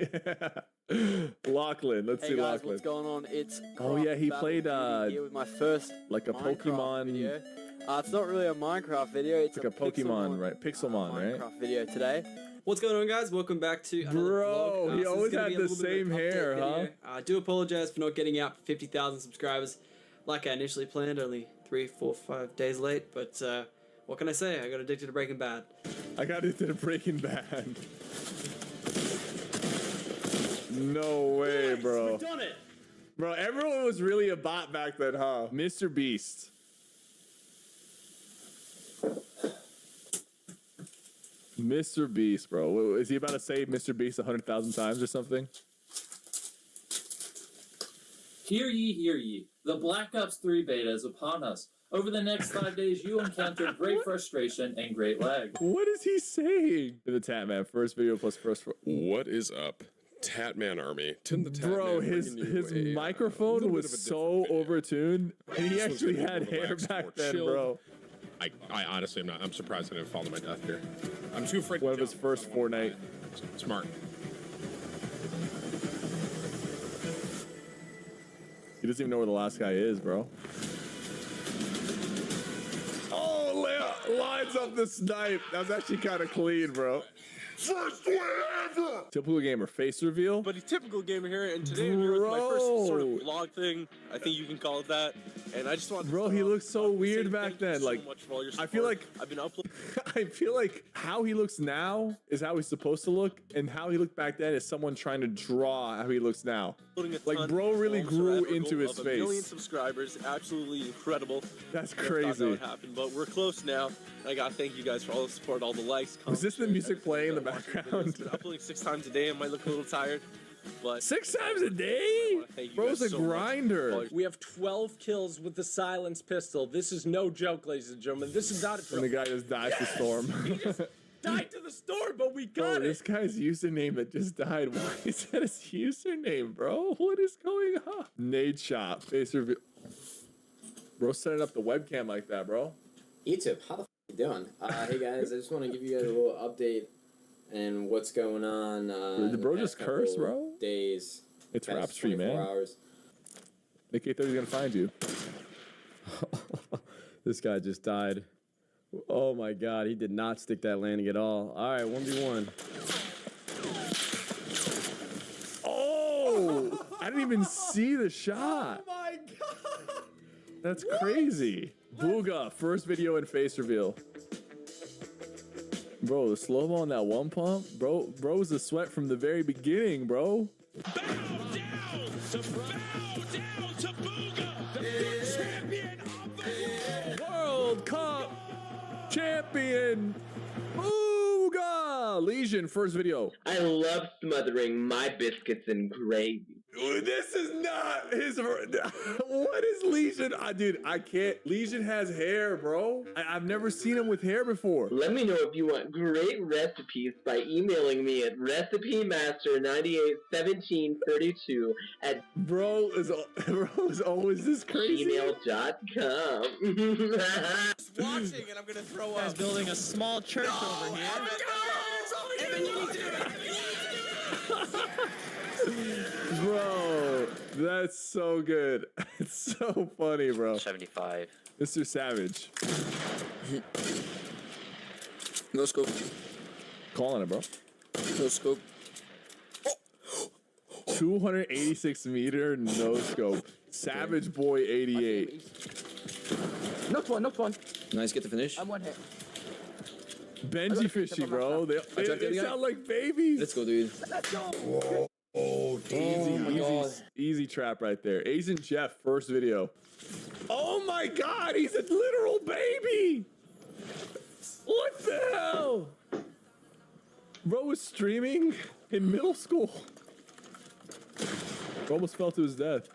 Lachlan, let's see Hey guys, Lachlan. what's going on? It's Oh yeah, he Battle played here with my first like a Minecraft Pokemon video. It's not really a Minecraft video. It's like a Pokemon, right? Pixelmon, right? Minecraft video today. What's going on, guys? Welcome back to another Bro, vlog. he So always this is gonna had be a the little bit of same an update hair, huh? video. I do apologize for not getting out for 50,000 subscribers like I initially planned. Only 3, 4, 5 days late, but what can I say? I got addicted to Breaking Bad. I got into the Breaking Bad. No way, bro. We've done it. Bro, everyone was really a bot back then, huh? Mr. Beast. Mr. Beast, bro. Is he about to say Mr. Beast 100,000 times or something? Hear ye, hear ye. The Black Ops 3 beta is upon us. Over the next 5 days, you will encounter great frustration and great lag. What is he saying? The Tatman, first video plus first. What is up, Tatman Army? Tim the Tatman. Bro, his microphone was so overtuned, and he actually had hair back then, bro. I honestly am not. I'm surprised I didn't fall to my death here. I'm too afraid. One of his first Fortnite. Smart. He doesn't even know where the last guy is, bro. Oh, lines up the snipe. That was actually kind of clean, bro. First win ever! Typical gamer face reveal. But he's typical gamer here, and today I'm here with my first sort of vlog thing. I think you can call it that. And I just want to. Bro, he looked so weird back then. so Like, much for all your I feel support. like I've been uploading. I feel like how he looks now is how he's supposed to look, and how he looked back then is someone trying to draw how he looks now. Like, bro really grew into his of 1 million face. subscribers, absolutely incredible. That's Never crazy. thought that would happen, but we're close now. And I gotta thank you guys for all the support, all the likes. Was this the music playing in the background? I've been uploading 6 times a day. I might look a little tired, but 6 times a day? Bro's a grinder. We have 12 kills with the silence pistol. This is no joke, ladies and gentlemen. This is not a And the guy just dies to Storm. died to the storm, but we got Bro, it. this guy's username that just died. Why is that his username, bro? What is going on? Nade shot. Face reveal. Bro, setting up the webcam like that, bro. YouTube, how the f you doing? Hey guys, I just want to give you guys a little update and what's going on. Did the bro past just curse, couple bro? Days. It's past Rap Street, 24 man. Hours. Nick A30's gonna find you. This guy just died. Oh my god, he did not stick that landing at all. Alright, 1v1. Oh! I didn't even see the shot. Oh my god! That's crazy. Booga, first video and face reveal. Bro, the slow-mo on that one pump? Bro was the sweat from the very beginning, bro. World Cup champion Booga! Legion, first video. I love smothering my biscuits in gravy. This is not his. What is Legion? Dude, I can't. Legion has hair, bro. I've never seen him with hair before. Let me know if you want great recipes by emailing me at recipemaster981732 at Bro is always this crazy. gmail.com. watching, and I'm gonna throw up. Guys building a small church over here. Evan, you need to do it. Bro, that's so good. It's so funny, bro. 75. Mr. Savage. No scope. Calling it, bro. No scope. 286 meter no scope. Savage Boy 88. Knocked one. Nice, get the finish. I'm one hit. Benji Fishy, bro. They sound like babies. Let's go, dude. Let's go. Easy trap right there. Asian Jeff, first video. Oh my god, he's a literal baby! What the hell? Bro was streaming in middle school. Bro almost fell to his death.